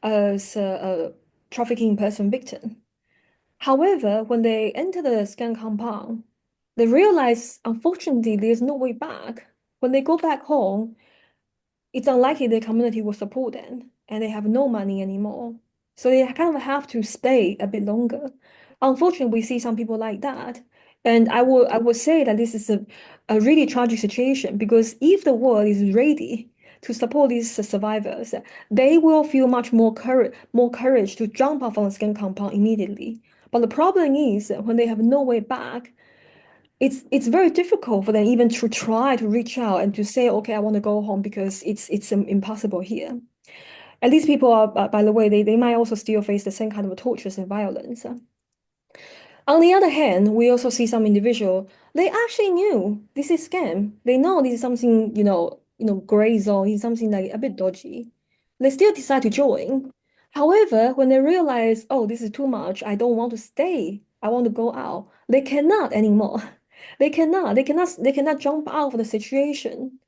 S4: as a trafficking person victim. However, when they enter the scam compound, they realize, unfortunately, there's no way back. When they go back home, it's unlikely the community will support them and they have no money anymore. So they kind of have to stay a bit longer. Unfortunately, we see some people like that. And I would say that this is a really tragic situation because if the world is ready to support these survivors, they will feel much more courage to jump off on the scam compound immediately. But the problem is when they have no way back, it's very difficult for them even to try to reach out and to say, okay, I want to go home because it's impossible here. And these people are, by the way, they might also still face the same kind of tortures and violence. On the other hand, we also see some individual, they actually knew this is scam. They know this is something, gray zone, is something like a bit dodgy. They still decide to join. However, when they realize, oh, this is too much, I don't want to stay, I want to go out, they cannot anymore. They cannot jump out of the situation.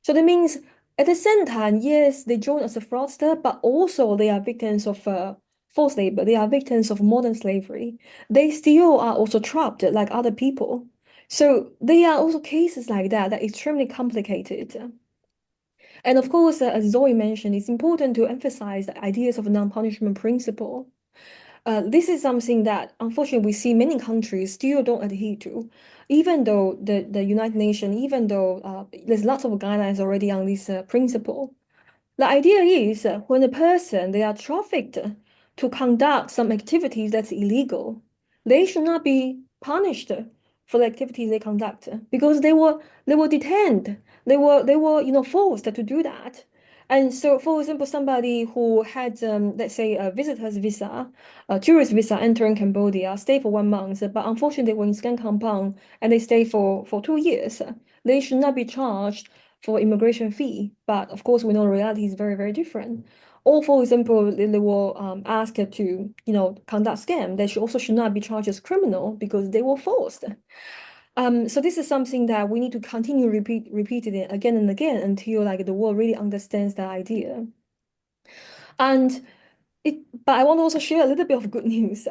S4: So that means at the same time, yes, they join as a fraudster, but also they are victims of forced labor. They are victims of modern slavery. They still are also trapped like other people. So there are also cases like that that are extremely complicated. And of course, as Zoe mentioned, it's important to emphasize the ideas of non-punishment principle. This is something that unfortunately we see many countries still don't adhere to, even though the United Nations, even though there's lots of guidelines already on this principle. The idea is when a person they are trafficked to conduct some activities that's illegal, they should not be punished for the activities they conduct because they were detained. They were forced to do that. And so, for example, somebody who had, let's say, a visitor's visa, a tourist visa entering Cambodia, stay for 1 month, but unfortunately, they were in Scan Kampong and they stay for 2 years, they should not be charged for immigration fee. But of course, we know the reality is very, very different. Or, for example, they were asked to, conduct scam. They should not be charged as criminal because they were forced. So this is something that we need to continue repeating it again and again until like the world really understands that idea. But I want to also share a little bit of good news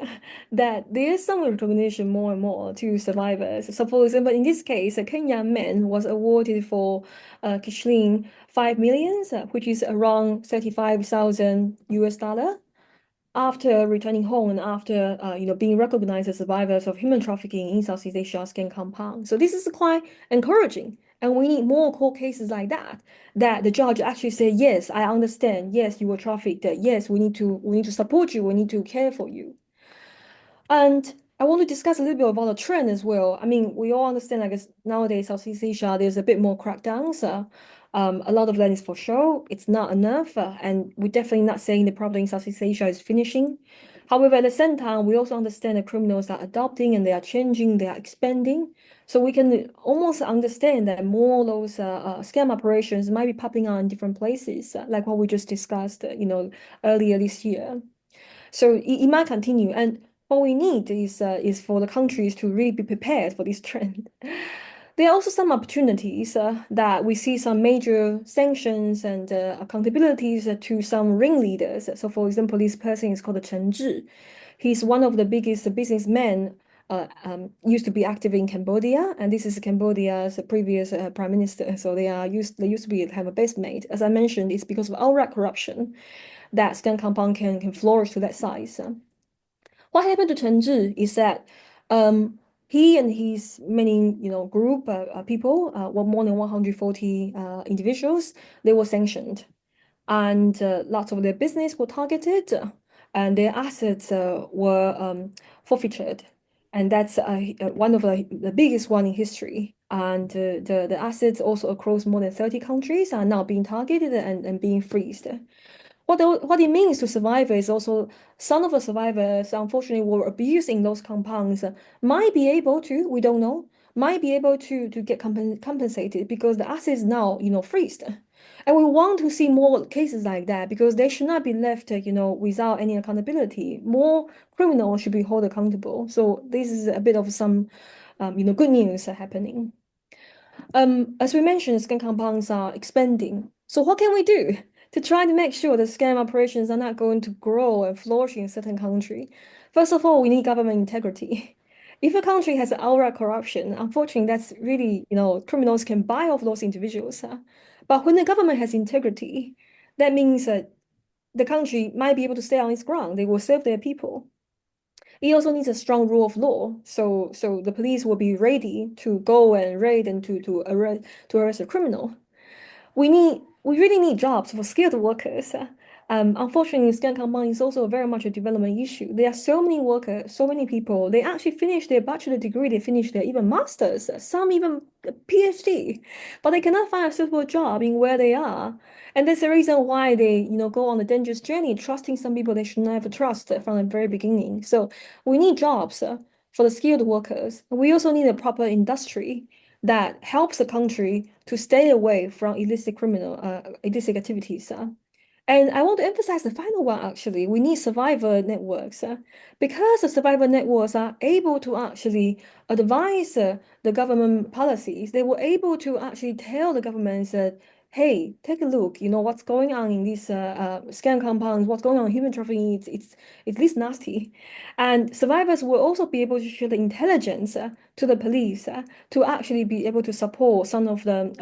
S4: that there is some recognition more and more to survivors. So for example, in this case, a Kenyan man was awarded for Kishling 5 million, which is around 35,000 US dollar after returning home and after being recognized as survivors of human trafficking in Southeast Asia Scan Compound. So this is quite encouraging. And we need more court cases like that the judge actually say, yes, I understand. Yes, you were trafficked. Yes, we need to support you. We need to care for you. And I want to discuss a little bit about the trend as well. I mean, we all understand, like nowadays, Southeast Asia, there's a bit more crackdowns. A lot of that is for show. It's not enough. And we're definitely not saying the problem in Southeast Asia is finishing. However, at the same time, we also understand that criminals are adopting and they are changing, they are expanding. So we can almost understand that more of those scam operations might be popping out in different places, like what we just discussed, earlier this year. So it might continue. And what we need is for the countries to really be prepared for this trend. There are also some opportunities that we see some major sanctions and accountabilities to some ringleaders. So, for example, this person is called Chen Zhi. He's one of the biggest businessmen. Used to be active in Cambodia, and this is Cambodia's previous prime minister. So they used to have a best mate. As I mentioned, it's because of outright corruption that Scan Kampong can flourish to that size. What happened to Chen Zhi is that he and his many group people, more than 140 individuals, they were sanctioned, and lots of their business were targeted, and their assets were forfeited, and that's one of the biggest one in history. And the assets also across more than 30 countries are now being targeted and being freezed. What it means to survivors is also some of the survivors, unfortunately, were abused in those compounds, might be able to, we don't know, might be able to get compensated because the assets now, freezed. And we want to see more cases like that because they should not be left, without any accountability. More criminals should be held accountable. So this is a bit of some, good news happening. As we mentioned, scam compounds are expanding. So what can we do to try to make sure that scam operations are not going to grow and flourish in a certain country? First of all, we need government integrity. If a country has outright corruption, unfortunately, that's really, criminals can buy off those individuals. But when the government has integrity, that means that the country might be able to stay on its ground. They will serve their people. It also needs a strong rule of law, so the police will be ready to go and raid and to arrest a criminal. We really need jobs for skilled workers. Unfortunately, Scan Kampong is also very much a development issue. There are so many workers, so many people. They actually finish their bachelor degree, they finish their even masters, some even PhD, but they cannot find a suitable job in where they are. And that's the reason why they, go on a dangerous journey, trusting some people they should never trust from the very beginning. So we need jobs for the skilled workers. We also need a proper industry that helps the country to stay away from illicit activities. And I want to emphasize the final one, actually. We need survivor networks because the survivor networks are able to actually advise the government policies. They were able to actually tell the governments that hey, take a look, what's going on in these scan compounds, what's going on in human trafficking, it's this nasty. And survivors will also be able to share the intelligence to the police to actually be able to support some of the,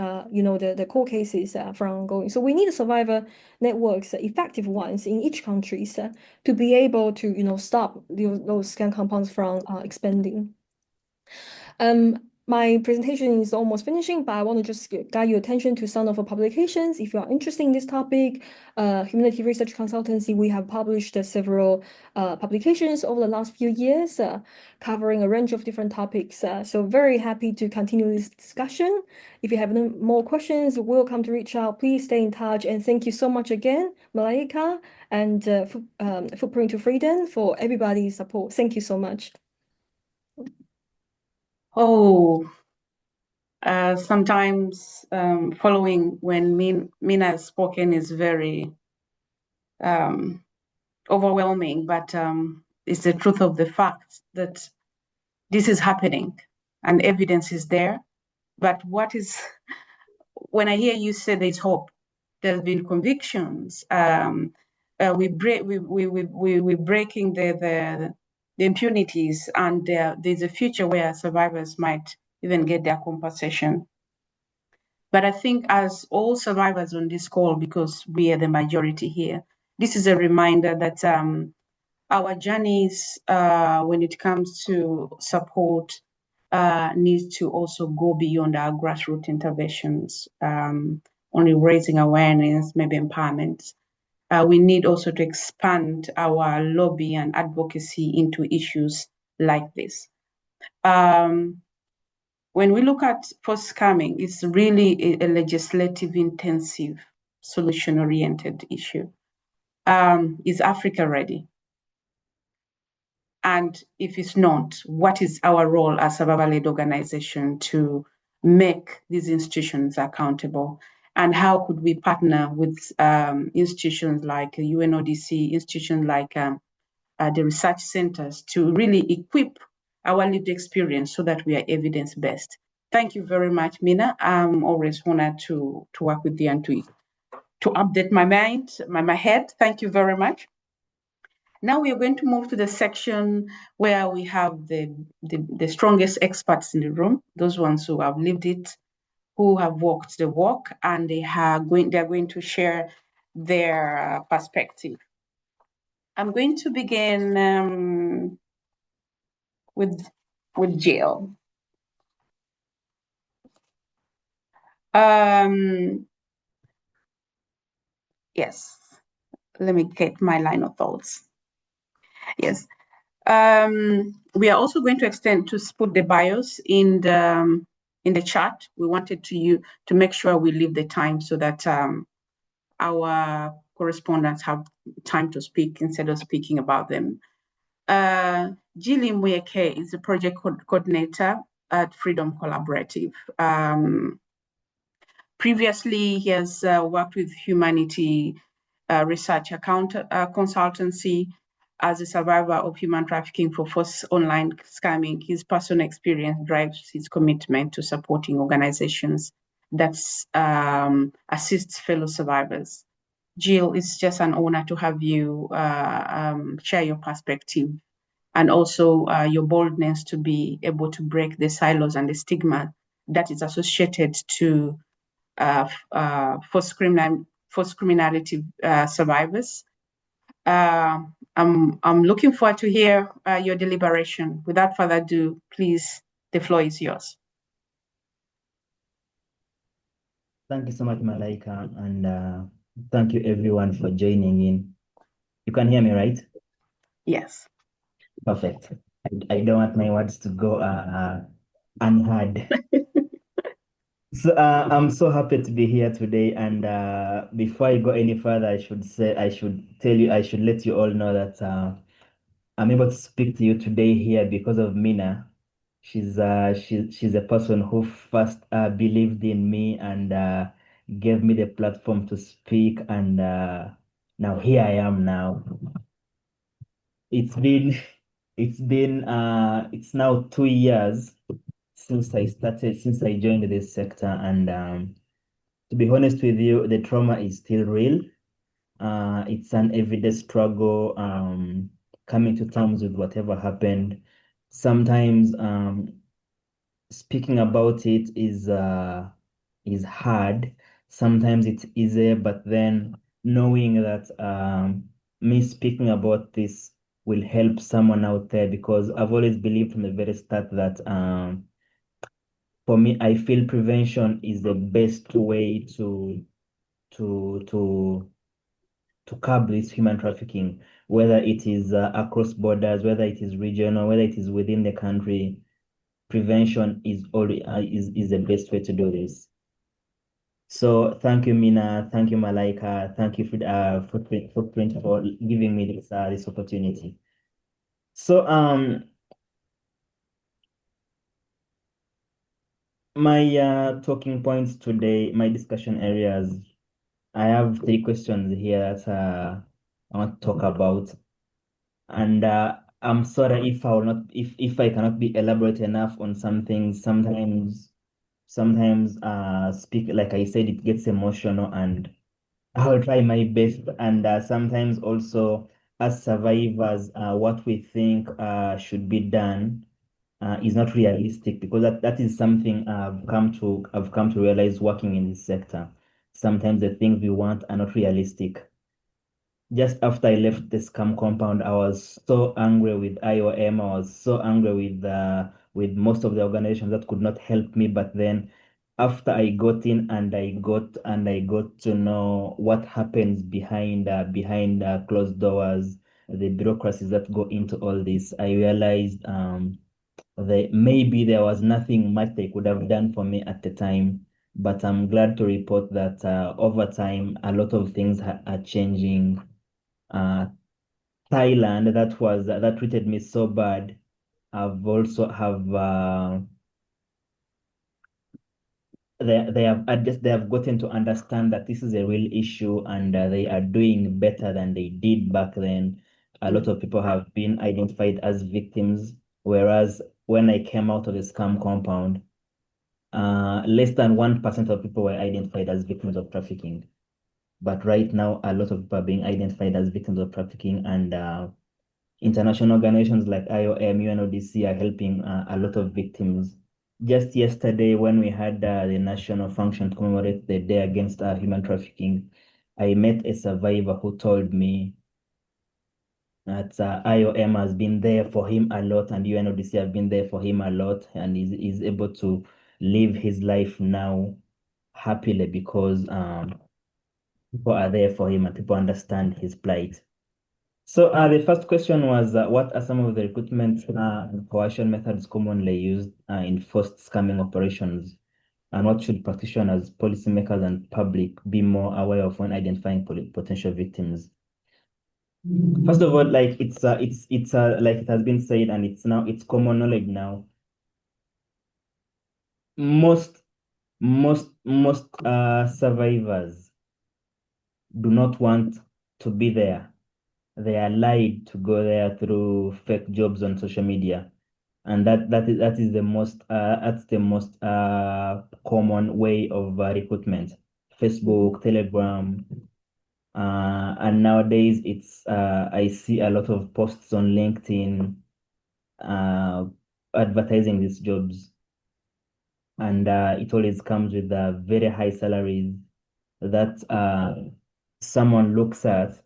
S4: the court cases from ongoing. So we need survivor networks, effective ones in each countries to be able to, stop those scan compounds from expanding. My presentation is almost finishing, but I want to just guide your attention to some of the publications. If you are interested in this topic, Humanity Research Consultancy, we have published several publications over the last few years, covering a range of different topics. So very happy to continue this discussion. If you have any more questions, welcome to reach out. Please stay in touch. And thank you so much again, Malaika and Footprint to Freedom, for everybody's support. Thank you so much.
S1: Oh, sometimes following when Mina has spoken is very overwhelming, but it's the truth of the fact that this is happening and evidence is there. But when I hear you say there's hope, there's been convictions. We're breaking the impunities, and there's a future where survivors might even get their compensation. But I think as all survivors on this call, because we are the majority here, this is a reminder that our journeys when it comes to support needs to also go beyond our grassroots interventions, only raising awareness, maybe empowerment. We need also to expand our lobby and advocacy into issues like this. When we look at post-scamming, it's really a legislative intensive, solution-oriented issue. Is Africa ready? And if it's not, what is our role as a survivor-led organization to make these institutions accountable? And how could we partner with institutions like UNODC, institutions like the research centers to really equip our lived experience so that we are evidence-based? Thank you very much, Mina. I'm always honored to work with you and to update my mind, my head. Thank you very much. Now we are going to move to the section where we have the strongest experts in the room, those ones who have lived it, who have walked the walk, and they're going to share their perspective. I'm going to begin with Jill. Yes, let me get my line of thoughts. Yes. We are also going to extend to put the bios in the chat. We wanted to make sure we leave the time so that our correspondents have time to speak instead of speaking about them. Jilly Mweke is the project coordinator at Freedom Collaborative. Previously, he has worked with Humanity Research Consultancy. As a survivor of human trafficking for forced online scamming, his personal experience drives his commitment to supporting organizations that assist fellow survivors. Jill, it's just an honor to have you share your perspective and also your boldness to be able to break the silos and the stigma that is associated to forced criminality survivors. I'm looking forward to hear your deliberation. Without further ado, please, the floor is yours.
S5: Thank you so much, Malaika, and thank you everyone for joining in. You can hear me, right?
S1: Yes.
S5: Perfect. I don't want my words to go unheard. So I'm so happy to be here today, and before I go any further, I should let you all know that I'm able to speak to you today here because of Mina. She's a person who first believed in me and gave me the platform to speak, and now here I am now. It's now 2 years since I joined this sector, and to be honest with you, the trauma is still real. It's an everyday struggle, coming to terms with whatever happened. Sometimes speaking about it is hard. Sometimes it's easier, but then knowing that me speaking about this will help someone out there, because I've always believed from the very start that for me, I feel prevention is the best way to to to curb this human trafficking, whether it is across borders, whether it is regional, whether it is within the country. Prevention is is the best way to do this. So thank you, Mina. Thank you, Malaika. Thank you for Footprint for giving me this opportunity. So my talking points today, my discussion areas. I have 3 questions here that I want to talk about, and I'm sorry if I will not, if I cannot be elaborate enough on some things. Sometimes speak, like I said, it gets emotional, and I'll try my best. And sometimes also, as survivors, what we think should be done is not realistic, because that is something I've come to realize working in this sector. Sometimes the things we want are not realistic. Just after I left the scam compound, I was so angry with IOM. I was so angry with most of the organizations that could not help me. But then, after I got in and I got to know what happens behind closed doors, the bureaucracies that go into all this, I realized that maybe there was nothing much they could have done for me at the time. But I'm glad to report that over time, a lot of things are changing. Thailand, that treated me so bad, have also have they have gotten to understand that this is a real issue, and they are doing better than they did back then. A lot of people have been identified as victims, whereas when I came out of the scam compound, less than 1% of people were identified as victims of trafficking. But right now, a lot of people are being identified as victims of trafficking, and international organizations like IOM, UNODC are helping a lot of victims. Just yesterday, when we had the national function to commemorate the Day Against Human Trafficking, I met a survivor who told me that IOM has been there for him a lot, and UNODC have been there for him a lot, and is able to live his life now happily, because people are there for him and people understand his plight. So the first question was, what are some of the recruitment and coercion methods commonly used in forced scamming operations? And what should practitioners, policymakers, and public be more aware of when identifying potential victims? First of all, like it's like it has been said, and it's common knowledge now. Most survivors do not want to be there. They are lied to go there through fake jobs on social media, and that is the most common way of recruitment. Facebook, Telegram, and nowadays it's I see a lot of posts on LinkedIn advertising these jobs, and it always comes with very high salaries that someone looks at.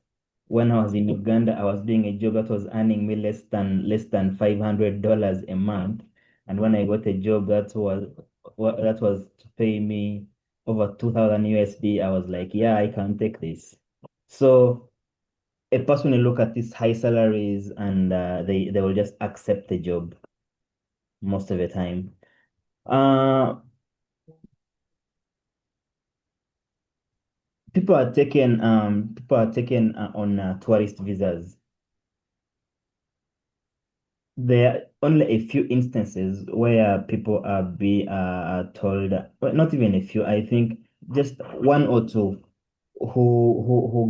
S5: When I was in Uganda, I was doing a job that was earning me less than $500 a month, and when I got a job that was to pay me over 2,000 USD, I was like, yeah, I can take this. So a person will look at these high salaries, and they will just accept the job most of the time. People are taken on tourist visas. There are only a few instances where people are told, well, not even a few, I think just one or two who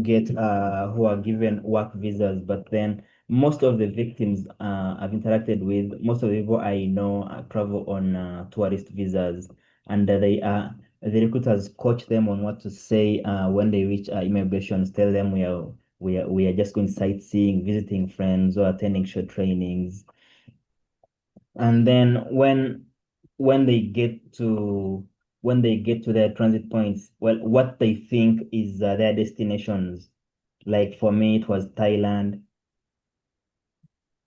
S5: are given work visas. But then most of the victims I've interacted with, most of the people I know travel on tourist visas, and the recruiters coach them on what to say when they reach immigrations. Tell them we are just going sightseeing, visiting friends, or attending short trainings. And then when they get to their transit points, well, what they think is their destinations. Like for me, it was Thailand.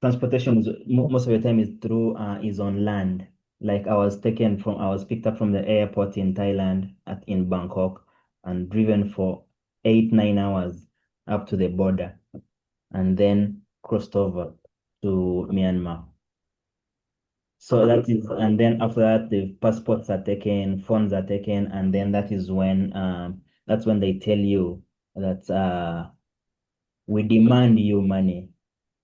S5: Transportation is most of the time is on land. Like I was picked up from the airport in Thailand in Bangkok and driven for 8-9 hours up to the border and then crossed over to Myanmar. So and then after that, the passports are taken, phones are taken, and then that's when they tell you that we demand you money.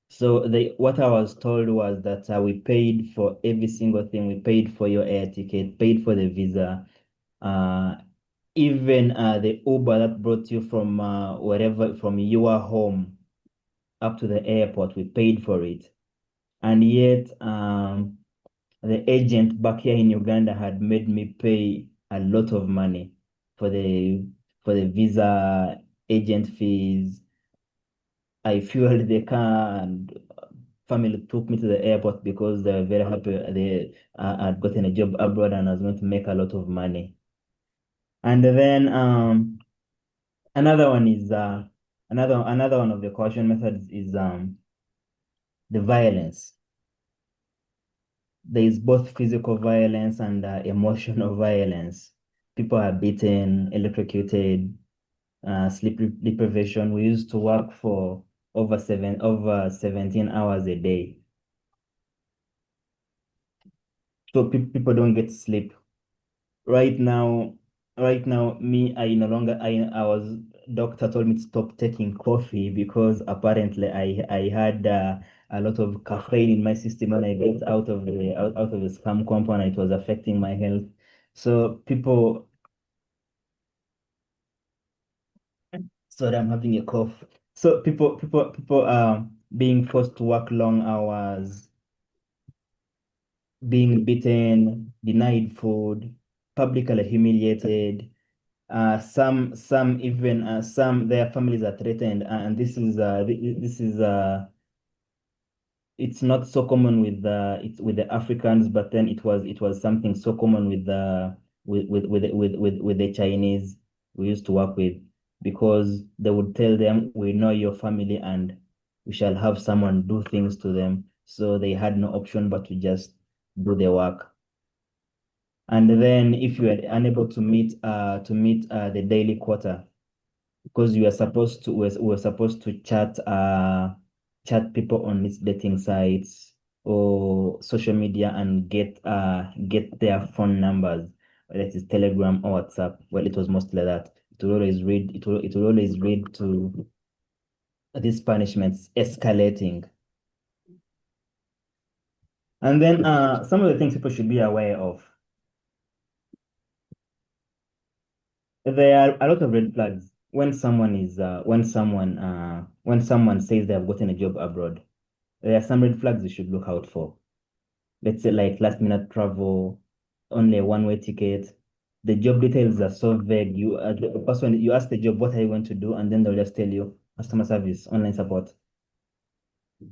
S5: So what I was told was that we paid for every single thing. We paid for your air ticket, paid for the visa, even the Uber that brought you from wherever from your home up to the airport. We paid for it, and yet the agent back here in Uganda had made me pay a lot of money for the visa, agent fees. I fueled the car, and family took me to the airport because they were very happy they had gotten a job abroad and I was going to make a lot of money. And then another one is another one of the coercion methods is the violence. There is both physical violence and emotional violence. People are beaten, electrocuted, sleep deprivation. We used to work for over 17 hours a day. So people don't get sleep. Right now, me, I was, doctor told me to stop taking coffee because apparently I had a lot of caffeine in my system when I got out of the scam compound. It was affecting my health. So sorry, I'm having a cough. So people being forced to work long hours, being beaten, denied food, publicly humiliated. Some even some their families are threatened, and this is it's not so common with the Africans, but then it was something so common with the Chinese we used to work with, because they would tell them, we know your family and we shall have someone do things to them. So they had no option but to just do the work. And then if you are unable to meet the daily quota, because we were supposed to chat people on these dating sites or social media and get their phone numbers, whether it is Telegram or WhatsApp. Well, it was mostly that. It will always lead to these punishments escalating. And then some of the things people should be aware of. There are a lot of red flags when someone says they have gotten a job abroad. There are some red flags you should look out for. Let's say like last minute travel, only a one-way ticket. The job details are so vague. The person you ask the job, what are you going to do, and then they'll just tell you customer service, online support.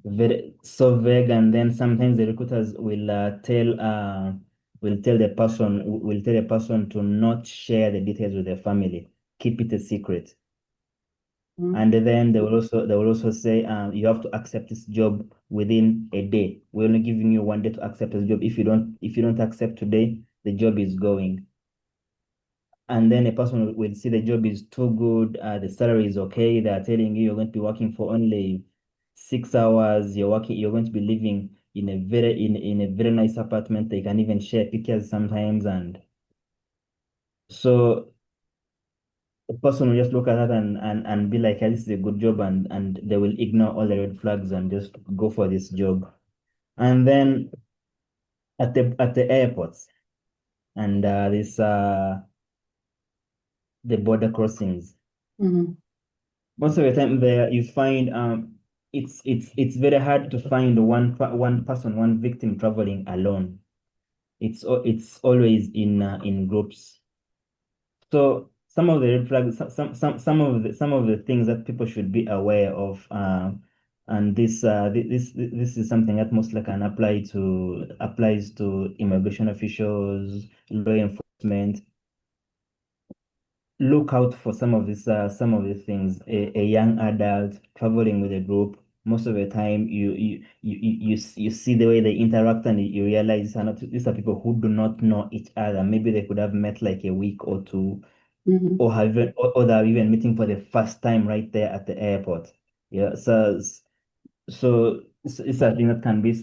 S5: Very so vague, and then sometimes the recruiters will tell the person to not share the details with their family, keep it a secret. And then they will also say you have to accept this job within a day. We're only giving you one day to accept this job. If you don't accept today, the job is going. And then a person will see the job is too good, the salary is okay. They are telling you you're going to be working for only 6 hours. You're going to be living in a very nice apartment. They can even share pictures sometimes, and so the person will just look at that and be like, yeah, this is a good job, and they will ignore all the red flags and just go for this job. And then at the airports and the border crossings, most of the time there you find it's very hard to find one victim traveling alone. It's always in groups. So some of the red flags, some of the things that people should be aware of, and this is something that mostly can applies to immigration officials, law enforcement. Look out for some of the things. A young adult traveling with a group, most of the time you see the way they interact and you realize these are people who do not know each other. Maybe they could have met like a week or two,
S1: Mhm.
S5: or they're even meeting for the first time right there at the airport. Yeah, so it's a thing that can be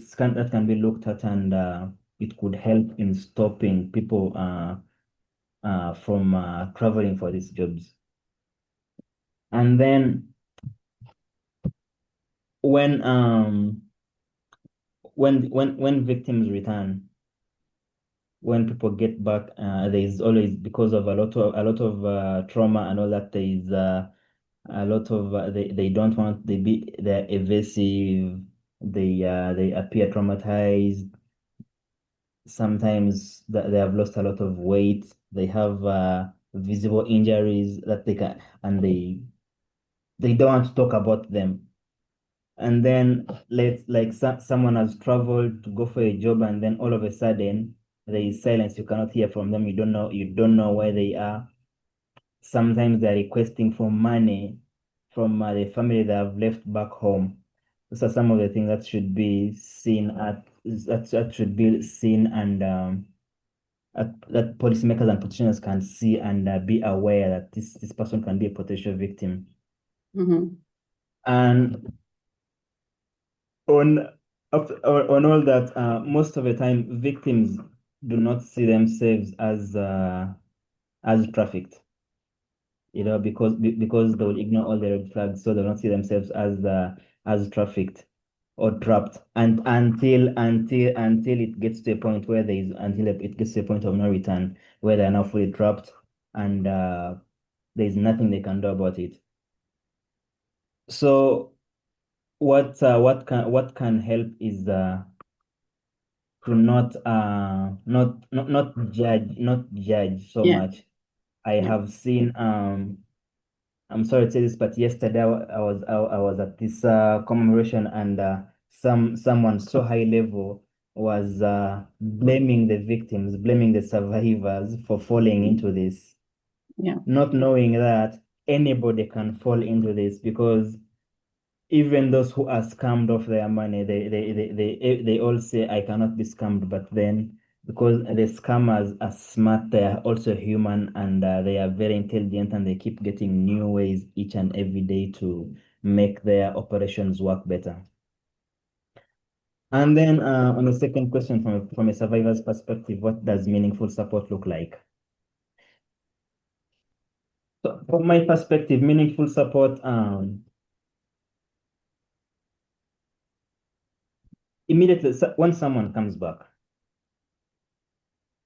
S5: looked at, and it could help in stopping people from traveling for these jobs. And then when when victims return, when people get back, there is always, because of a lot of trauma and all that, there is a lot of they don't want, they're evasive, they appear traumatized. Sometimes they have lost a lot of weight. They have visible injuries that they can, and they don't want to talk about them. And then someone has traveled to go for a job, and then all of a sudden there is silence. You cannot hear from them. You don't know where they are. Sometimes they're requesting for money from the family they have left back home. Those are some of the things that should be seen that should be seen, and that policymakers and politicians can see, and be aware that this person can be a potential victim.
S1: Mhm.
S5: And on on all that, most of the time victims do not see themselves as trafficked, because they will ignore all the red flags, so they'll not see themselves as trafficked or trapped, and until it gets to a point where it gets to a point of no return, where they're now fully trapped, and there's nothing they can do about it. So what can help is to not judge so
S1: Yeah.
S5: much. I
S1: Yeah.
S5: have seen I'm sorry to say this, but yesterday I was at this commemoration, and someone so high level was blaming the victims, blaming the survivors for falling into this,
S1: Yeah.
S5: not knowing that anybody can fall into this, because even those who are scammed of their money, they all say, I cannot be scammed. But then, because the scammers are smart, they are also human, and they are very intelligent, and they keep getting new ways each and every day to make their operations work better. And then, on the second question, from a survivor's perspective, what does meaningful support look like? So from my perspective, meaningful support, immediately when someone comes back,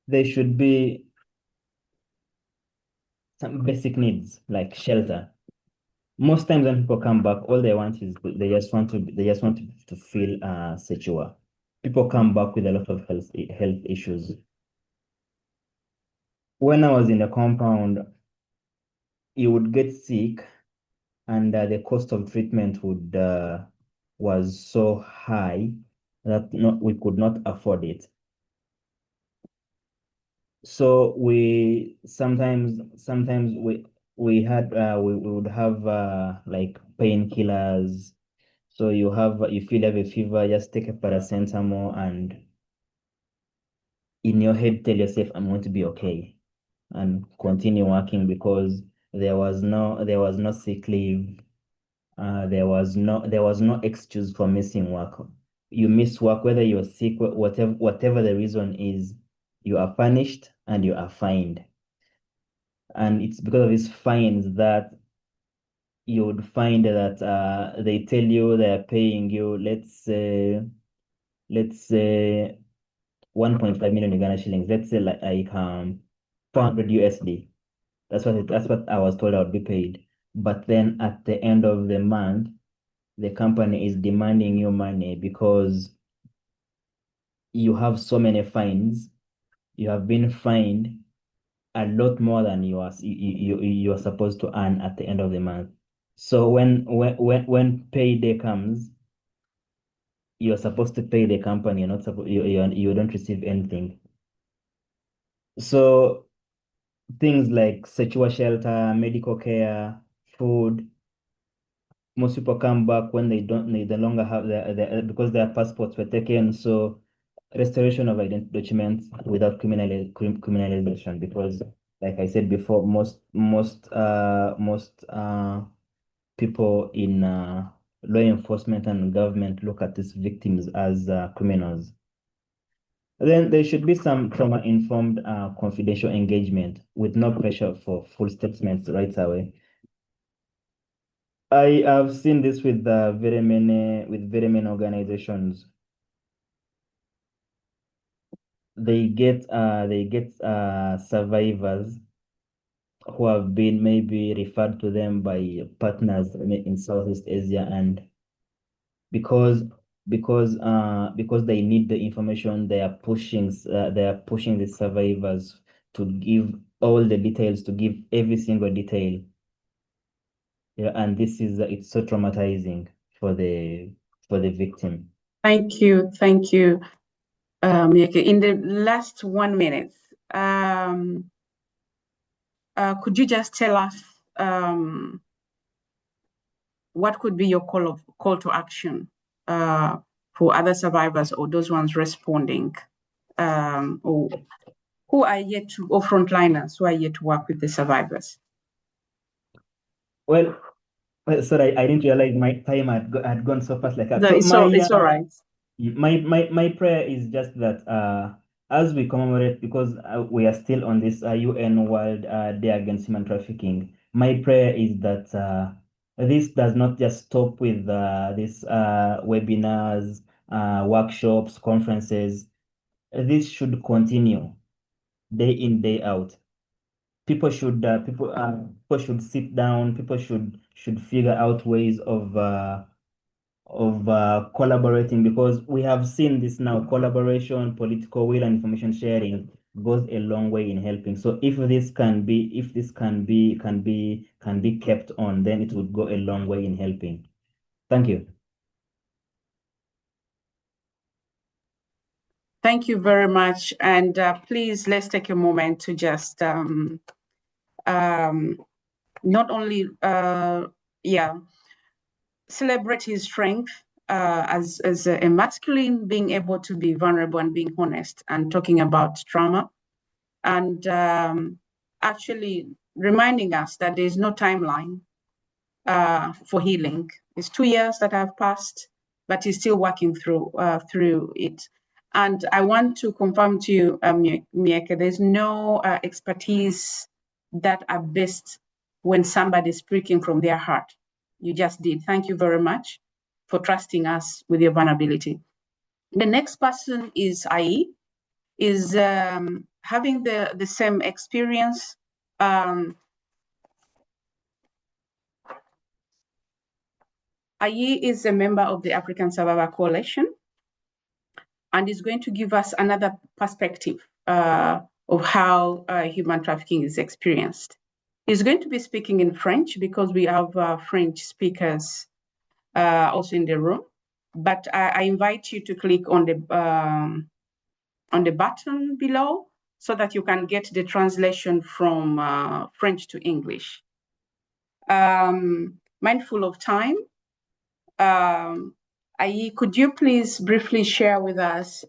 S5: there should be some basic needs like shelter. Most times when people come back, all they want is they just want to feel secure. People come back with a lot of health issues. When I was in the compound, you would get sick, and the cost of treatment was so high that we could not afford it. So sometimes we would have like painkillers. So you feel you have a fever, just take a paracetamol, and in your head tell yourself, I'm going to be okay, and continue working, because there was no sick leave. There was no excuse for missing work. You miss work whether you're sick, whatever the reason is, you are punished and you are fined. And it's because of these fines that you would find that they tell you they're paying you, let's say 1.5 million Uganda shillings, let's say like 400 USD. That's what I was told I would be paid. But then at the end of the month, the company is demanding you money because you have so many fines. You have been fined a lot more than you are supposed to earn at the end of the month. So when payday comes, you're supposed to pay the company. You're not supposed you don't receive anything. So things like sexual shelter, medical care, food. Most people come back when they no longer have their because their passports were taken. So restoration of identity documents without criminalization, because like I said before, most people in law enforcement and government look at these victims as criminals. Then there should be some trauma-informed confidential engagement with no pressure for full statements right away. I have seen this with very many organizations. They get survivors who have been maybe referred to them by partners in Southeast Asia, and because because they need the information, they are pushing the survivors to give all the details, to give every single detail. Yeah, and this is it's so traumatizing for the victim.
S1: Thank you. Thank you, Mieke. In the last 1 minute, could you just tell us what could be your call to action for other survivors or those ones responding, or who are yet to, or frontliners who are yet to work with the survivors?
S5: Well, sorry, I didn't realize my time had gone so fast like that.
S1: No,
S5: So
S1: it's all right.
S5: my prayer is just that as we commemorate, because we are still on this UN World Day Against Human Trafficking, my prayer is that this does not just stop with these webinars, workshops, conferences. This should continue day in, day out. People should sit down. People should figure out ways of collaborating, because we have seen this now. Collaboration, political will, and information sharing goes a long way in helping. So if this can be kept on, then it would go a long way in helping. Thank you.
S1: Thank you very much. And please, let's take a moment to just not only celebrate his strength as a masculine, being able to be vulnerable and being honest and talking about trauma, and actually reminding us that there's no timeline for healing. It's 2 years that have passed, but he's still working through it. And I want to confirm to you, Mieke, there's no expertise that are best when somebody's speaking from their heart. You just did. Thank you very much for trusting us with your vulnerability. The next person is Ai, is having the same experience. Ai is a member of the African Survivor Coalition and is going to give us another perspective of how human trafficking is experienced. He's going to be speaking in French because we have French speakers also in the room. But I invite you to click on the button below so that you can get the translation from French to English. Mindful of time, Ai, could you please briefly share with us,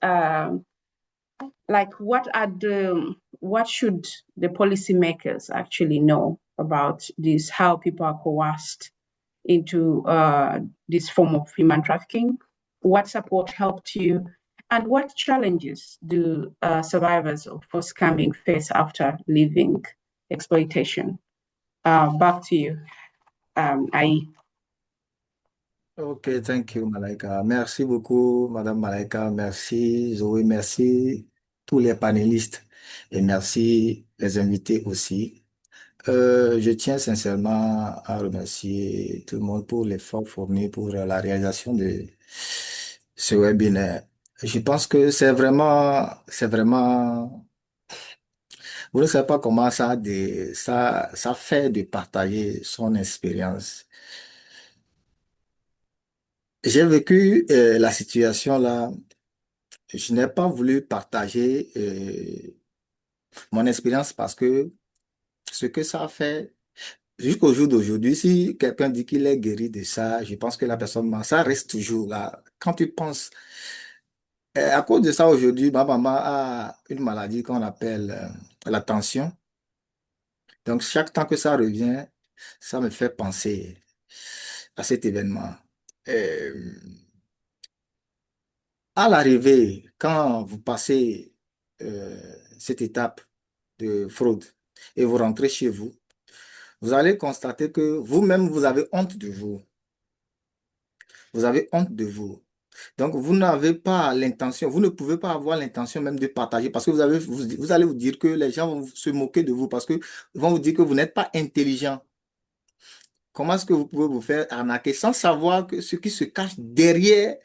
S1: like what should the policymakers actually know about this, how people are coerced into this form of human trafficking? What support helped you? And what challenges do survivors of forced scamming face after leaving exploitation? Back to you, Ai.
S6: Ok, thank you, Malaika. Merci beaucoup, Madame Malaika. Merci, Zoé. Merci, tous les panélistes. Et merci, les invités aussi. Je tiens sincèrement à remercier tout le monde pour l'effort fourni pour la réalisation de ce webinaire. Je pense que c'est vraiment Vous ne savez pas comment ça fait de partager son expérience. J'ai vécu la situation là. Je n'ai pas voulu partager mon expérience parce que ce que ça a fait, jusqu'au jour d'aujourd'hui, si quelqu'un dit qu'il est guéri de ça, je pense que la personne, ça reste toujours là. Quand tu penses, à cause de ça, aujourd'hui, ma maman a une maladie qu'on appelle la tension. Donc, chaque temps que ça revient, ça me fait penser à cet événement. Euh, à l'arrivée, quand vous passez cette étape de fraude et vous rentrez chez vous, vous allez constater que vous-même, vous avez honte de vous. Vous avez honte de vous. Donc, vous n'avez pas l'intention, vous ne pouvez pas avoir l'intention même de partager parce que vous allez vous dire que les gens vont se moquer de vous parce que ils vont vous dire que vous n'êtes pas intelligent. Comment est-ce que vous pouvez vous faire arnaquer sans savoir que ce qui se cache derrière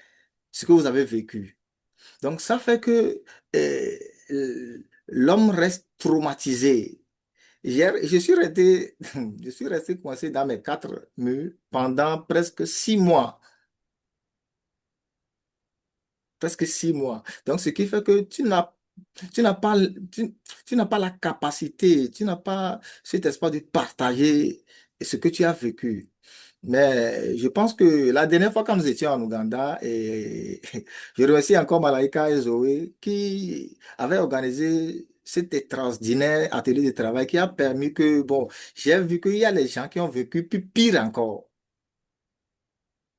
S6: ce que vous avez vécu? Donc, ça fait que l'homme reste traumatisé. Je suis resté, je suis resté coincé dans mes quatre murs pendant presque 6 mois. Presque 6 mois. Donc, ce qui fait que tu n'as pas, tu n'as pas la capacité, tu n'as pas cet espoir de partager ce que tu as vécu. Mais je pense que la dernière fois quand nous étions en Ouganda, et je remercie encore Malaika et Zoé qui avaient organisé cet extraordinaire atelier de travail qui a permis que, bon, j'ai vu qu'il y a les gens qui ont vécu plus pire encore.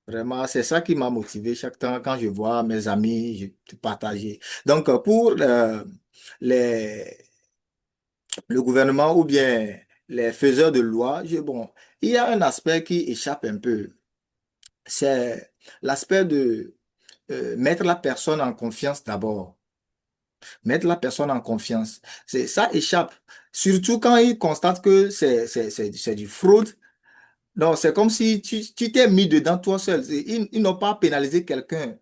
S6: Vraiment, c'est ça qui m'a motivé chaque temps quand je vois mes amis je partager. Donc, pour les, le gouvernement ou bien les faiseurs de loi, bon, il y a un aspect qui échappe un peu. C'est l'aspect de mettre la personne en confiance d'abord. Mettre la personne en confiance. Ça échappe. Surtout quand ils constatent que c'est du fraude. Non, c'est comme si tu t'es mis dedans toi seul. Ils n'ont pas pénalisé quelqu'un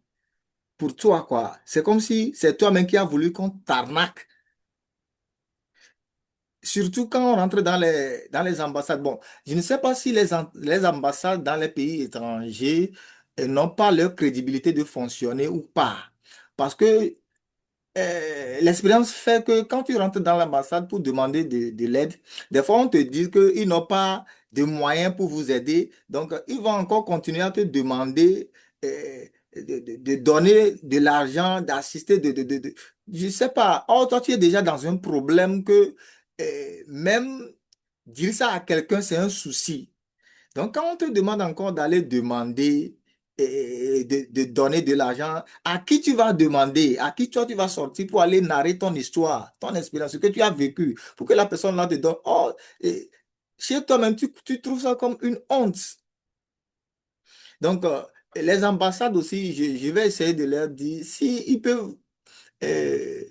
S6: pour toi, quoi. C'est comme si c'est toi-même qui as voulu qu'on t'arnaque. Surtout quand on rentre dans les ambassades. Bon, je ne sais pas si les ambassades dans les pays étrangers n'ont pas leur crédibilité de fonctionner ou pas. Parce que l'expérience fait que quand tu rentres dans l'ambassade pour demander de l'aide, des fois on te dit qu'ils n'ont pas de moyens pour vous aider. Donc, ils vont encore continuer à te demander de donner de l'argent, d'assister, je sais pas. Or, toi, tu es déjà dans un problème que même dire ça à quelqu'un, c'est un souci. Donc, quand on te demande encore d'aller demander et de donner de l'argent, à qui tu vas demander, à qui toi tu vas sortir pour aller narrer ton histoire, ton expérience, ce que tu as vécu, pour que la personne là te donne. Oh, chez toi-même, tu trouves ça comme une honte. Donc, les ambassades aussi, je vais essayer de leur dire, si ils peuvent euh,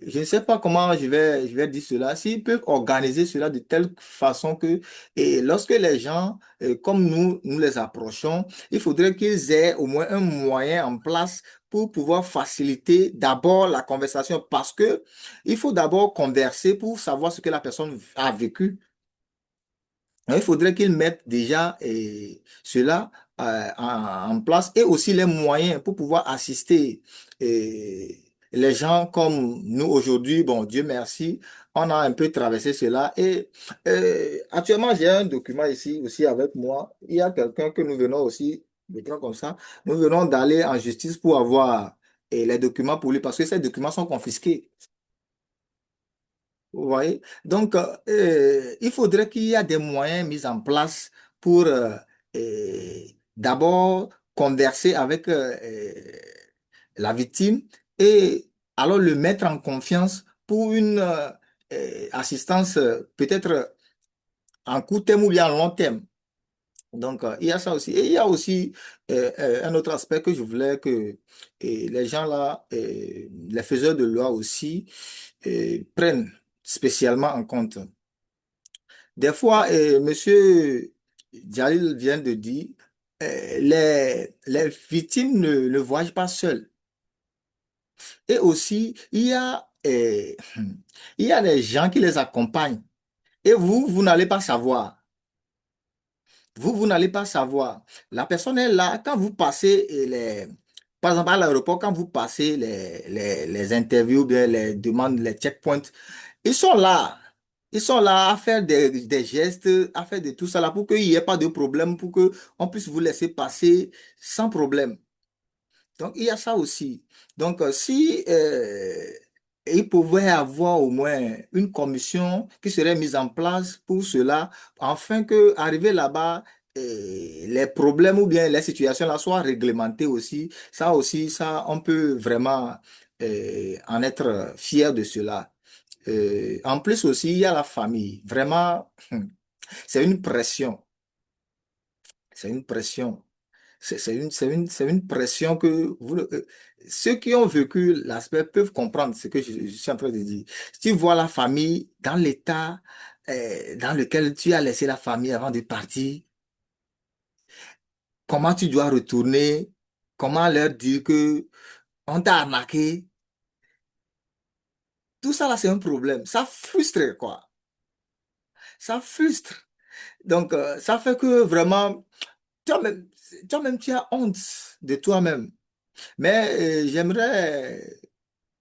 S6: je ne sais pas comment je vais dire cela, s'ils peuvent organiser cela de telle façon que et lorsque les gens, comme nous les approchons, il faudrait qu'ils aient au moins un moyen en place pour pouvoir faciliter d'abord la conversation parce que il faut d'abord converser pour savoir ce que la personne a vécu. Il faudrait qu'ils mettent déjà cela en place et aussi les moyens pour pouvoir assister les gens comme nous aujourd'hui. Bon, Dieu merci, on a un peu traversé cela et actuellement j'ai un document ici aussi avec moi. Il y a quelqu'un que nous venons aussi, quelqu'un comme ça, nous venons d'aller en justice pour avoir les documents pour lui parce que ces documents sont confisqués. Vous voyez? Donc, il faudrait qu'il y ait des moyens mis en place pour d'abord converser avec la victime et alors le mettre en confiance pour une assistance peut-être en court terme ou bien en long terme. Donc, il y a ça aussi. Et il y a aussi un autre aspect que je voulais que les gens là, les faiseurs de loi aussi, prennent spécialement en compte. Des fois, Monsieur Jalil vient de dire, les victimes ne voyagent pas seules. Et aussi, il y a il y a des gens qui les accompagnent. Et vous n'allez pas savoir. Vous n'allez pas savoir. La personne est là. Quand vous passez par exemple, à l'aéroport, quand vous passez les interviews, bien les demandes, les checkpoints, ils sont là. Ils sont là à faire des gestes, à faire de tout ça là pour qu'il n'y ait pas de problème, pour qu'on puisse vous laisser passer sans problème. Donc, il y a ça aussi. Donc, si il pouvait avoir au moins une commission qui serait mise en place pour cela, afin que, arrivé là-bas, les problèmes ou bien les situations là soient réglementées aussi, ça, on peut vraiment en être fier de cela. En plus aussi, il y a la famille. Vraiment, c'est une pression. C'est une pression. C'est une pression que ceux qui ont vécu l'aspect peuvent comprendre ce que je suis en train de dire. Si tu vois la famille dans l'état dans lequel tu as laissé la famille avant de partir, comment tu dois retourner, comment leur dire que on t'a arnaqué, tout ça là c'est un problème. Ça frustre quoi. Ça frustre. Donc ça fait que vraiment toi-même, toi-même tu as honte de toi-même. Mais j'aimerais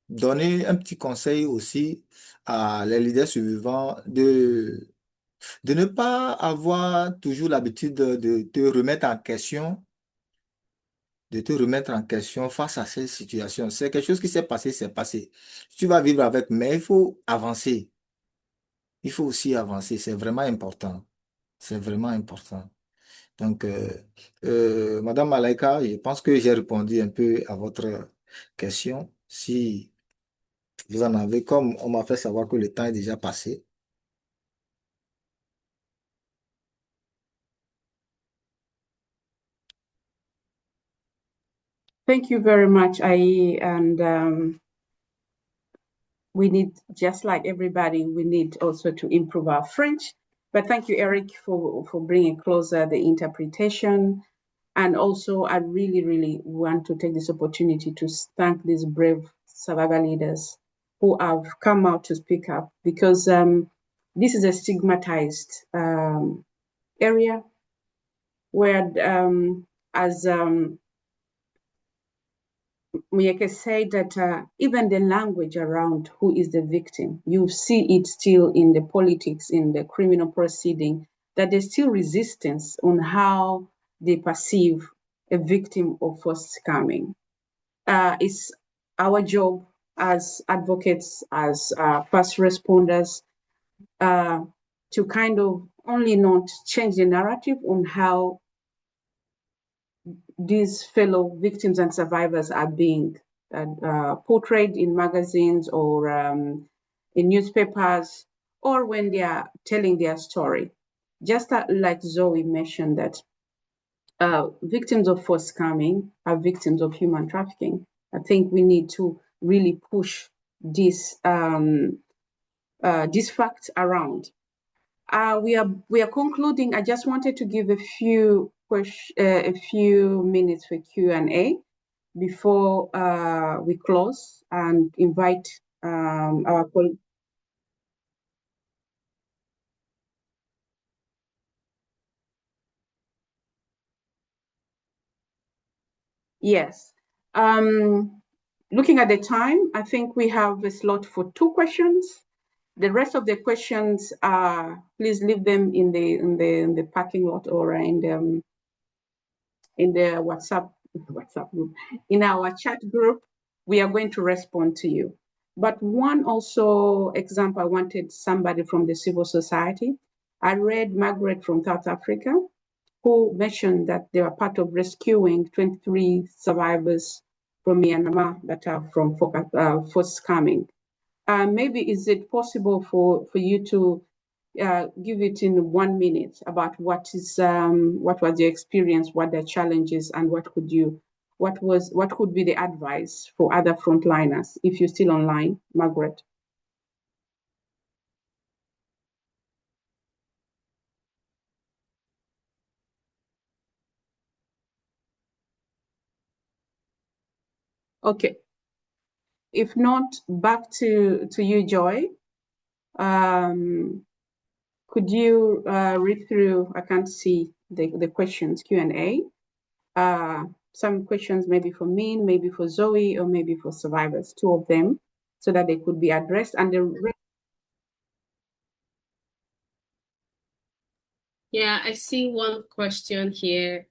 S6: donner un petit conseil aussi à les leaders survivants de ne pas avoir toujours l'habitude de te remettre en question, de te remettre en question face à ces situations. C'est quelque chose qui s'est passé, c'est passé. Tu vas vivre avec, mais il faut avancer. Il faut aussi avancer. C'est vraiment important. C'est vraiment important. Donc, Madame Malaika, je pense que j'ai répondu un peu à votre question. Si vous en avez, comme on m'a fait savoir que le temps est déjà passé.
S1: Thank you very much, Ai, and we need, just like everybody, we need also to improve our French. But thank you, Eric, for bringing closer the interpretation. And also, I really, really want to take this opportunity to thank these brave survivor leaders who have come out to speak up, because this is a stigmatized area where, as Muyeke said, that even the language around who is the victim, you see it still in the politics, in the criminal proceeding, that there's still resistance on how they perceive a victim of forced scamming. It's our job as advocates, as first responders, to kind of only not change the narrative on how these fellow victims and survivors are being portrayed in magazines or in newspapers, or when they are telling their story. Just like Zoe mentioned, that victims of forced scamming are victims of human trafficking. I think we need to really push this this fact around. We are concluding. I just wanted to give a few minutes for Q&A before we close and invite our colleagues. Yes. Looking at the time, I think we have a slot for 2 questions. The rest of the questions, please leave them in the parking lot or in the WhatsApp group. In our chat group, we are going to respond to you. But one also example, I wanted somebody from the civil society. I read Margaret from South Africa, who mentioned that they were part of rescuing 23 survivors from Myanmar that are from forced scamming. Maybe is it possible for you to give it in 1 minute about what was your experience, what the challenges, and what could be the advice for other frontliners if you're still online, Margaret? Okay. If not, back to you, Joy. Could you read through? I can't see the questions, Q&A. Some questions maybe for Min, maybe for Zoe, or maybe for survivors, two of them, so that they could be addressed. And
S7: Yeah, I see one question here.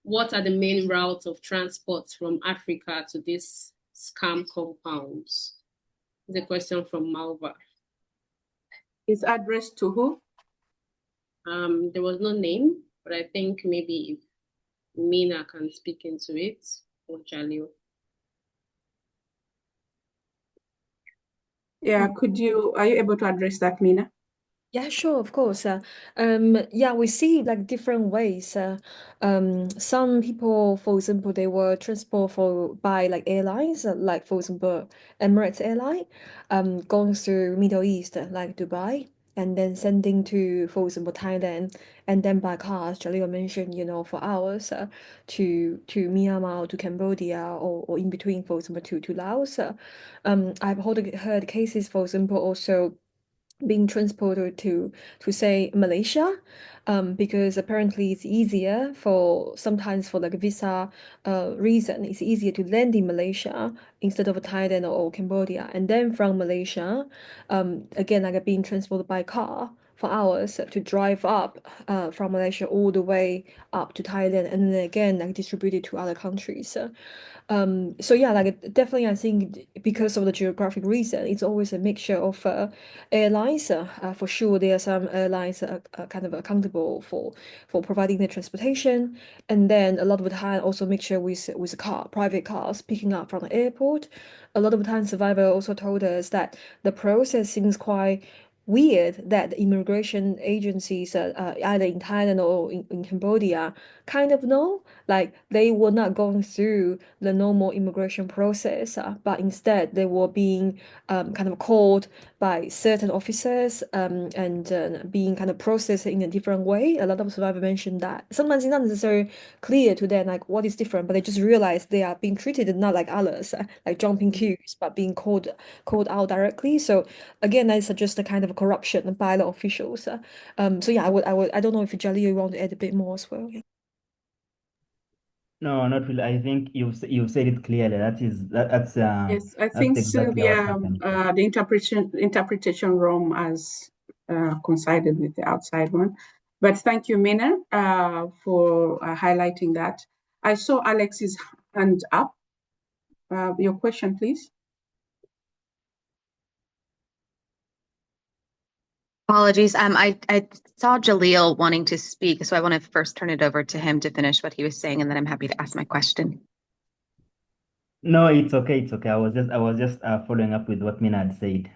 S7: What are the main routes of transport from Africa to these scam compounds? The question from Malva.
S1: Is addressed to who?
S7: There was no name, but I think maybe if Mina can speak into it, or Jalil.
S1: Yeah, are you able to address that, Mina?
S4: Yeah, sure, of course. Yeah, we see like different ways. Some people, for example, they were transported by like airlines, like for example, Emirates Airline, going through Middle East, like Dubai, and then sending to, for example, Thailand, and then by cars, Jalil mentioned, for hours, to Myanmar, to Cambodia, or in between, for example, to Laos. I've heard cases, for example, also being transported to say Malaysia, because apparently it's easier for sometimes for like a visa reason, it's easier to land in Malaysia instead of Thailand or Cambodia, and then from Malaysia, again like being transported by car for hours to drive up from Malaysia all the way up to Thailand, and then again like distributed to other countries. So yeah, like definitely I think because of the geographic reason, it's always a mixture of airlines. For sure, there are some airlines kind of accountable for providing the transportation, and then a lot of the time also mixture with private cars picking up from the airport. A lot of the time, Survivor also told us that the process seems quite weird, that the immigration agencies either in Thailand or in Cambodia kind of know, like they were not going through the normal immigration process, but instead they were being kind of called by certain officers, and being kind of processed in a different way. A lot of survivors mentioned that sometimes it's not necessarily clear to them like what is different, but they just realize they are being treated not like others, like jumping queues, but being called out directly. So again, I suggest a kind of corruption by the officials. So yeah, I don't know if Jalil, you want to add a bit more as well. Yeah.
S5: No, not really. I think you've said it clearly. That's
S1: Yes, I
S5: that's
S1: think
S5: exactly what
S1: Sylvia,
S5: happened.
S1: the interpretation room has coincided with the outside one. But thank you, Mina, for highlighting that. I saw Alex's hand up. Your question, please.
S8: Apologies. I saw Jalil wanting to speak, so I want to first turn it over to him to finish what he was saying, and then I'm happy to ask my question.
S5: No, it's okay. It's okay. I was just following up with what Mina had said.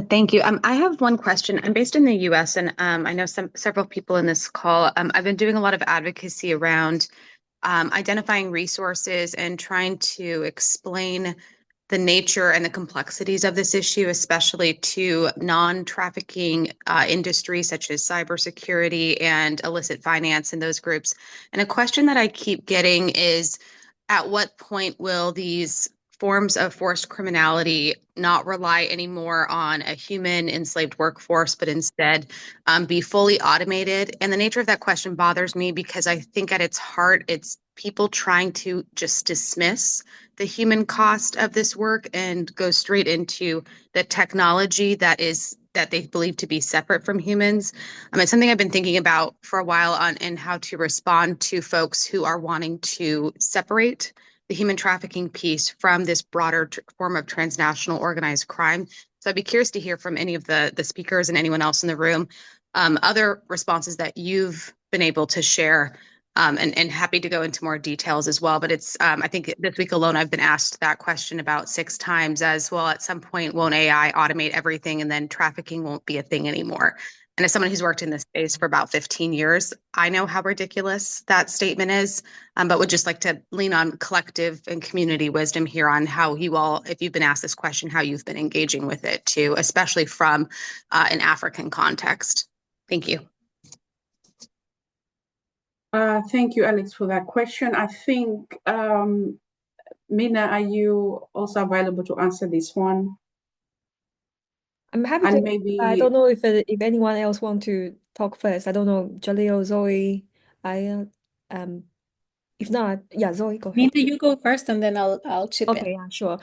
S8: Thank you. I have one question. I'm based in the U.S., and I know several people in this call. I've been doing a lot of advocacy around identifying resources and trying to explain the nature and the complexities of this issue, especially to non-trafficking industries such as cybersecurity and illicit finance and those groups. And a question that I keep getting is, at what point will these forms of forced criminality not rely anymore on a human enslaved workforce, but instead be fully automated? And the nature of that question bothers me because I think at its heart, it's people trying to just dismiss the human cost of this work and go straight into the technology that they believe to be separate from humans. It's something I've been thinking about for a while and how to respond to folks who are wanting to separate the human trafficking piece from this broader form of transnational organized crime. So I'd be curious to hear from any of the speakers and anyone else in the room, other responses that you've been able to share, and happy to go into more details as well. But it's, I think this week alone, I've been asked that question about 6 times as well. At some point, won't AI automate everything and then trafficking won't be a thing anymore? And as someone who's worked in this space for about 15 years, I know how ridiculous that statement is, but would just like to lean on collective and community wisdom here on how you all, if you've been asked this question, how you've been engaging with it too, especially from an African context. Thank you.
S1: Thank you, Alex, for that question. I think, Mina, are you also available to answer this one?
S4: I'm happy
S1: And
S4: to.
S1: maybe,
S4: I don't know if anyone else want to talk first. I don't know, Jaleel, Zoe, Aya. If not, yeah, Zoe, go ahead.
S3: Mina, you go first, and then I'll chip in.
S4: Okay, yeah, sure.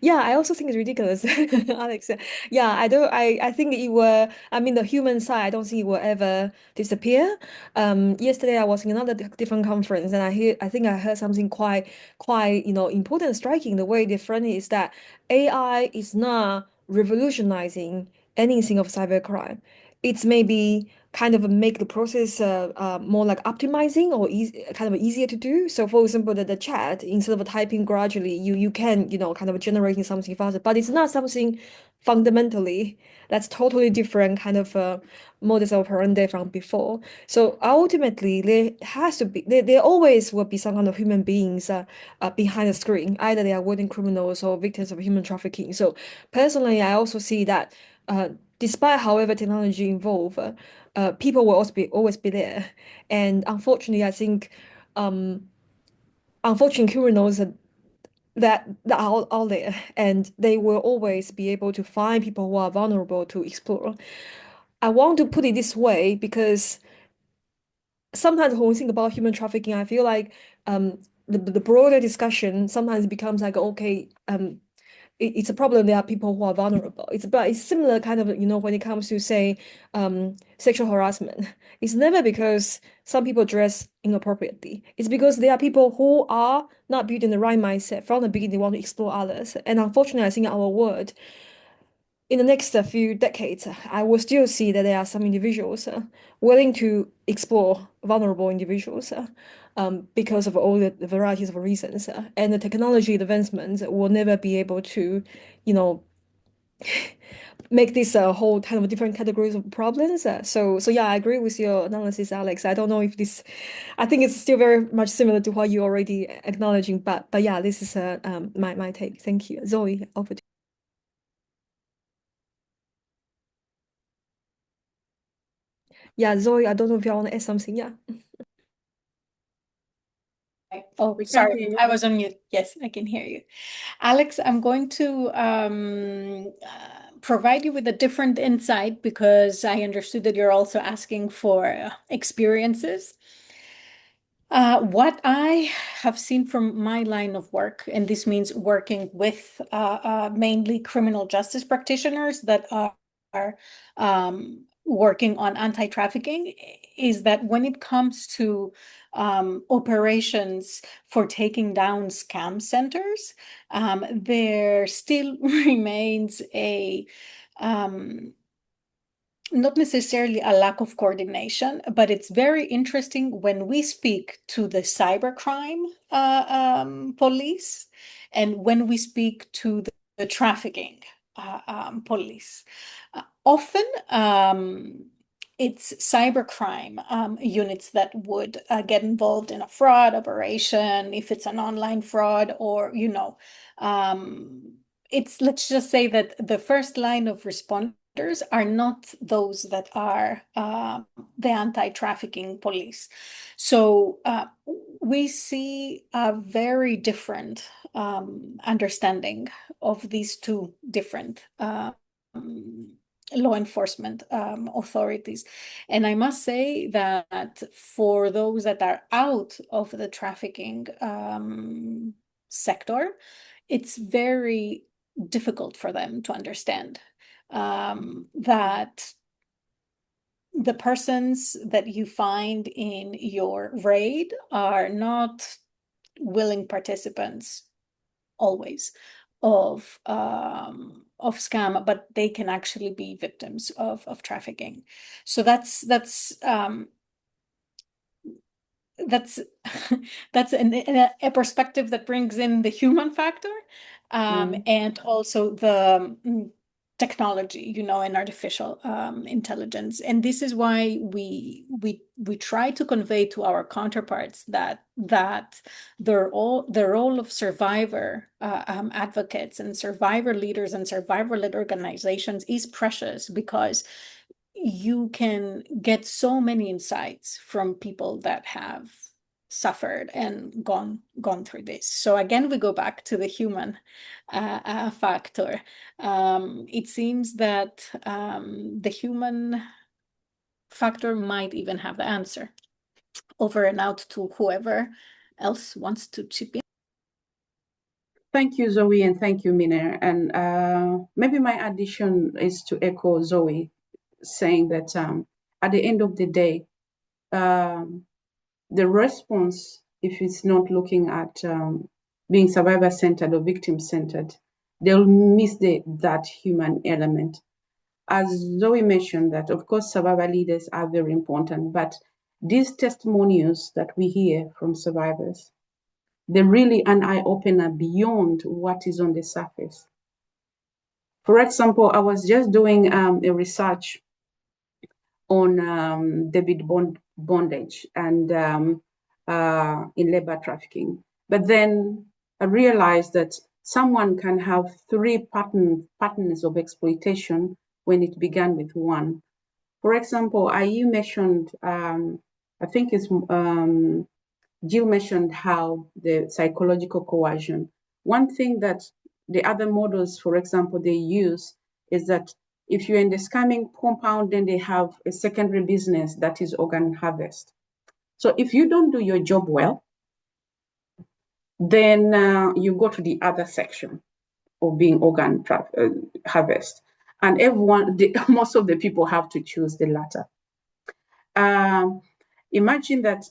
S4: Yeah, I also think it's ridiculous, Alex. Yeah, I think it will, I mean, the human side, I don't think it will ever disappear. Yesterday I was in another different conference, and I think I heard something quite, important and striking. The way they frame it is that AI is not revolutionizing anything of cybercrime. It's maybe kind of make the process more like optimizing or kind of easier to do. So for example, the chat, instead of typing gradually, you can, kind of generating something faster, but it's not something fundamentally that's totally different kind of modus operandi from before. So ultimately, there always will be some kind of human beings behind the screen. Either they are willing criminals or victims of human trafficking. So personally, I also see that despite however technology evolve, people will always be there. And unfortunately, I think unfortunately criminals that are out there, and they will always be able to find people who are vulnerable to explore. I want to put it this way because sometimes when we think about human trafficking, I feel like the broader discussion sometimes becomes like, okay, it's a problem. There are people who are vulnerable. But it's similar kind of, when it comes to say sexual harassment. It's never because some people dress inappropriately. It's because there are people who are not built in the right mindset from the beginning. They want to explore others. And unfortunately, I think our world in the next few decades, I will still see that there are some individuals willing to explore vulnerable individuals because of all the varieties of reasons. And the technology advancements will never be able to, make this a whole kind of different categories of problems. So yeah, I agree with your analysis, Alex. I don't know if this, I think it's still very much similar to what you're already acknowledging, but yeah, this is my take. Thank you. Zoe, over to you. Yeah, Zoe, I don't know if you want to add something. Yeah.
S3: Oh,
S1: we can
S3: sorry,
S1: hear you.
S3: I was on mute. Yes, I can hear you. Alex, I'm going to provide you with a different insight because I understood that you're also asking for experiences. What I have seen from my line of work, and this means working with mainly criminal justice practitioners that are working on anti-trafficking, is that when it comes to operations for taking down scam centers, there still remains a not necessarily a lack of coordination, but it's very interesting when we speak to the cybercrime police and when we speak to the trafficking police. Often it's cybercrime units that would get involved in a fraud operation, if it's an online fraud, or, let's just say that the first line of responders are not those that are the anti-trafficking police. So we see a very different understanding of these two different law enforcement authorities. And I must say that for those that are out of the trafficking sector, it's very difficult for them to understand that the persons that you find in your raid are not willing participants always of scam, but they can actually be victims of trafficking. So that's a perspective that brings in the human factor and also the technology, and artificial intelligence. And this is why we try to convey to our counterparts that the role of survivor advocates and survivor leaders and survivor-led organizations is precious, because you can get so many insights from people that have suffered and gone through this. So again, we go back to the human factor. It seems that the human factor might even have the answer. Over and out to whoever else wants to chip in.
S1: Thank you, Zoe, and thank you, Mina. And maybe my addition is to echo Zoe, saying that at the end of the day, the response, if it's not looking at being survivor-centered or victim-centered, they'll miss that human element. As Zoe mentioned, that of course survivor leaders are very important, but these testimonials that we hear from survivors, they're really an eye-opener beyond what is on the surface. For example, I was just doing a research on David bondage and in labor trafficking. But then I realized that someone can have three patterns of exploitation when it began with one. For example, you mentioned, I think it's Jill mentioned how the psychological coercion. One thing that the other models, for example, they use is that if you're in the scamming compound, then they have a secondary business that is organ harvest. So if you don't do your job well, then you go to the other section of being organ harvest. And most of the people have to choose the latter. Imagine that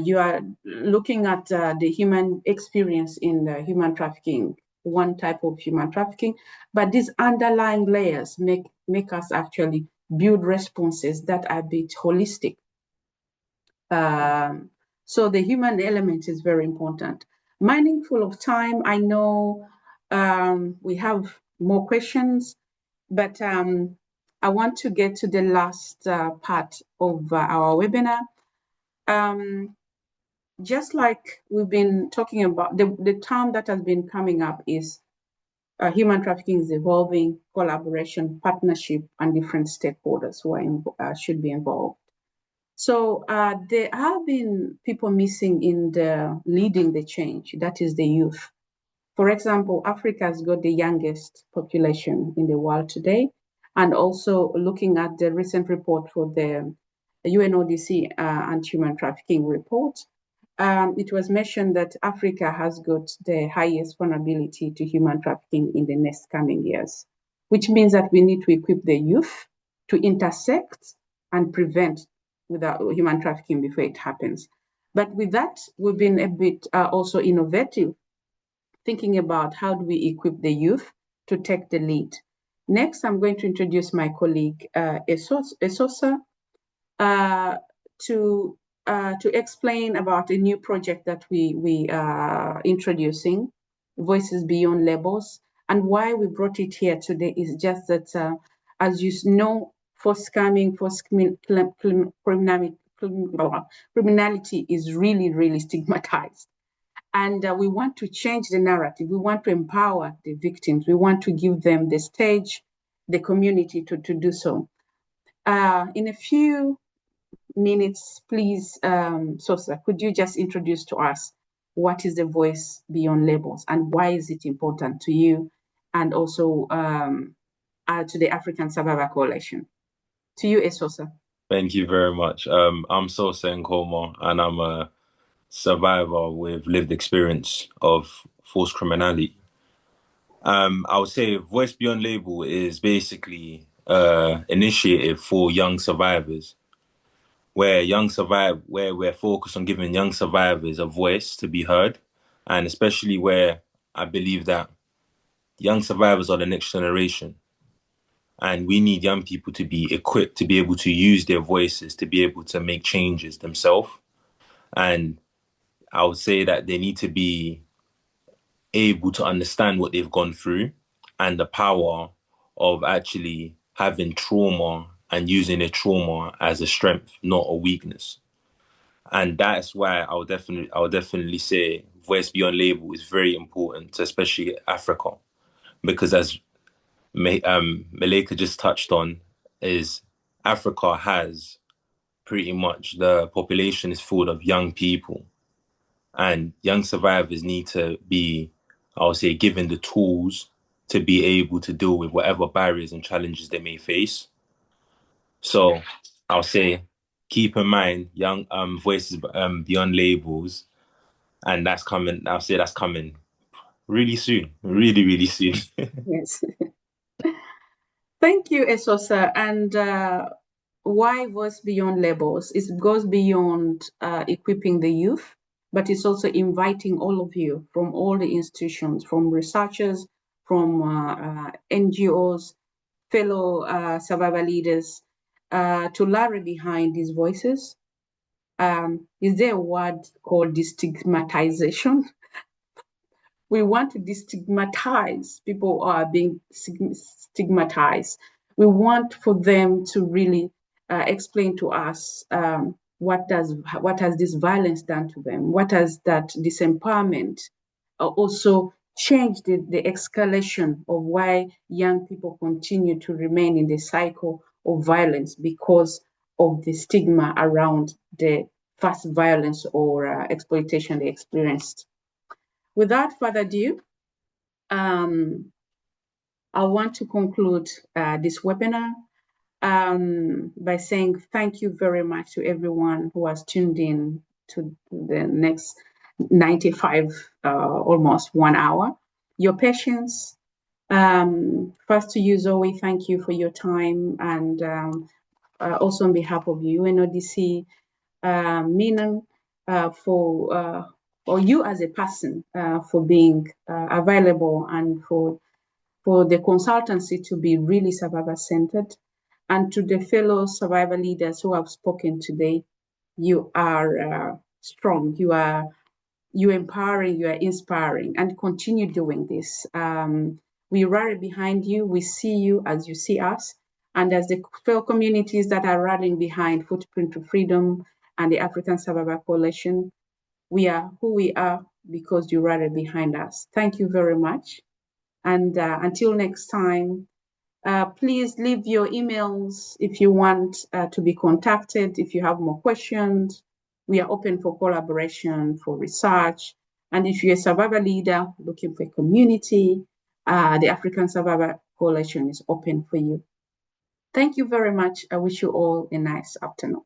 S1: you are looking at the human experience in human trafficking, one type of human trafficking, but these underlying layers make us actually build responses that are a bit holistic. So the human element is very important. Mindful of time, I know we have more questions, but I want to get to the last part of our webinar. Just like we've been talking about, the term that has been coming up is human trafficking is evolving, collaboration, partnership, and different stakeholders who should be involved. So there have been people missing in leading the change, that is the youth. For example, Africa has got the youngest population in the world today, and also looking at the recent report for the UNODC anti-human trafficking report, it was mentioned that Africa has got the highest vulnerability to human trafficking in the next coming years, which means that we need to equip the youth to intersect and prevent without human trafficking before it happens. But with that, we've been a bit also innovative, thinking about how do we equip the youth to take the lead. Next, I'm going to introduce my colleague, Esosa, to explain about a new project that we are introducing, Voices Beyond Labels. And why we brought it here today is just that, as you know, forced scamming, forced criminality is really, really stigmatized. And we want to change the narrative. We want to empower the victims. We want to give them the stage, the community to do so. In a few minutes, please, Sosa, could you just introduce to us what is the Voice Beyond Labels and why is it important to you and also to the African Survivor Coalition? To you, Esosa.
S9: Thank you very much. I'm Sosa Nkomo, and I'm a survivor with lived experience of forced criminality. I would say Voice Beyond Label is basically an initiative for young survivors, where we're focused on giving young survivors a voice to be heard, and especially where I believe that young survivors are the next generation. And we need young people to be equipped to be able to use their voices, to be able to make changes themselves. And I would say that they need to be able to understand what they've gone through and the power of actually having trauma and using their trauma as a strength, not a weakness. And that's why I would definitely say Voice Beyond Label is very important, especially Africa, because as Malika just touched on, is Africa has pretty much the population is full of young people, and young survivors need to be, I would say, given the tools to be able to deal with whatever barriers and challenges they may face. So I'll say, keep in mind young voices beyond labels, and that's coming. I'll say that's coming really soon, really, really soon.
S1: Yes. Thank you, Esosa. And why Voice Beyond Labels? It goes beyond equipping the youth, but it's also inviting all of you from all the institutions, from researchers, from NGOs, fellow survivor leaders, to rally behind these voices. Is there a word called destigmatization? We want to destigmatize people who are being stigmatized. We want for them to really explain to us what has this violence done to them? What has that disempowerment also changed the escalation of why young people continue to remain in the cycle of violence because of the stigma around the first violence or exploitation they experienced. Without further ado, I want to conclude this webinar by saying thank you very much to everyone who has tuned in to the next 95, almost 1 hour. Your patience. First to you, Zoe, thank you for your time, and also on behalf of UNODC, Mina, for you as a person, for being available, and for the consultancy to be really survivor-centered. And to the fellow survivor leaders who have spoken today, you are strong, you're empowering, you are inspiring, and continue doing this. We rally behind you, we see you as you see us, and as the fellow communities that are rallying behind Footprint to Freedom and the African Survivor Coalition, we are who we are because you rally behind us. Thank you very much. And until next time, please leave your emails if you want to be contacted, if you have more questions. We are open for collaboration, for research. And if you're a survivor leader looking for a community, the African Survivor Coalition is open for you. Thank you very much. I wish you all a nice afternoon.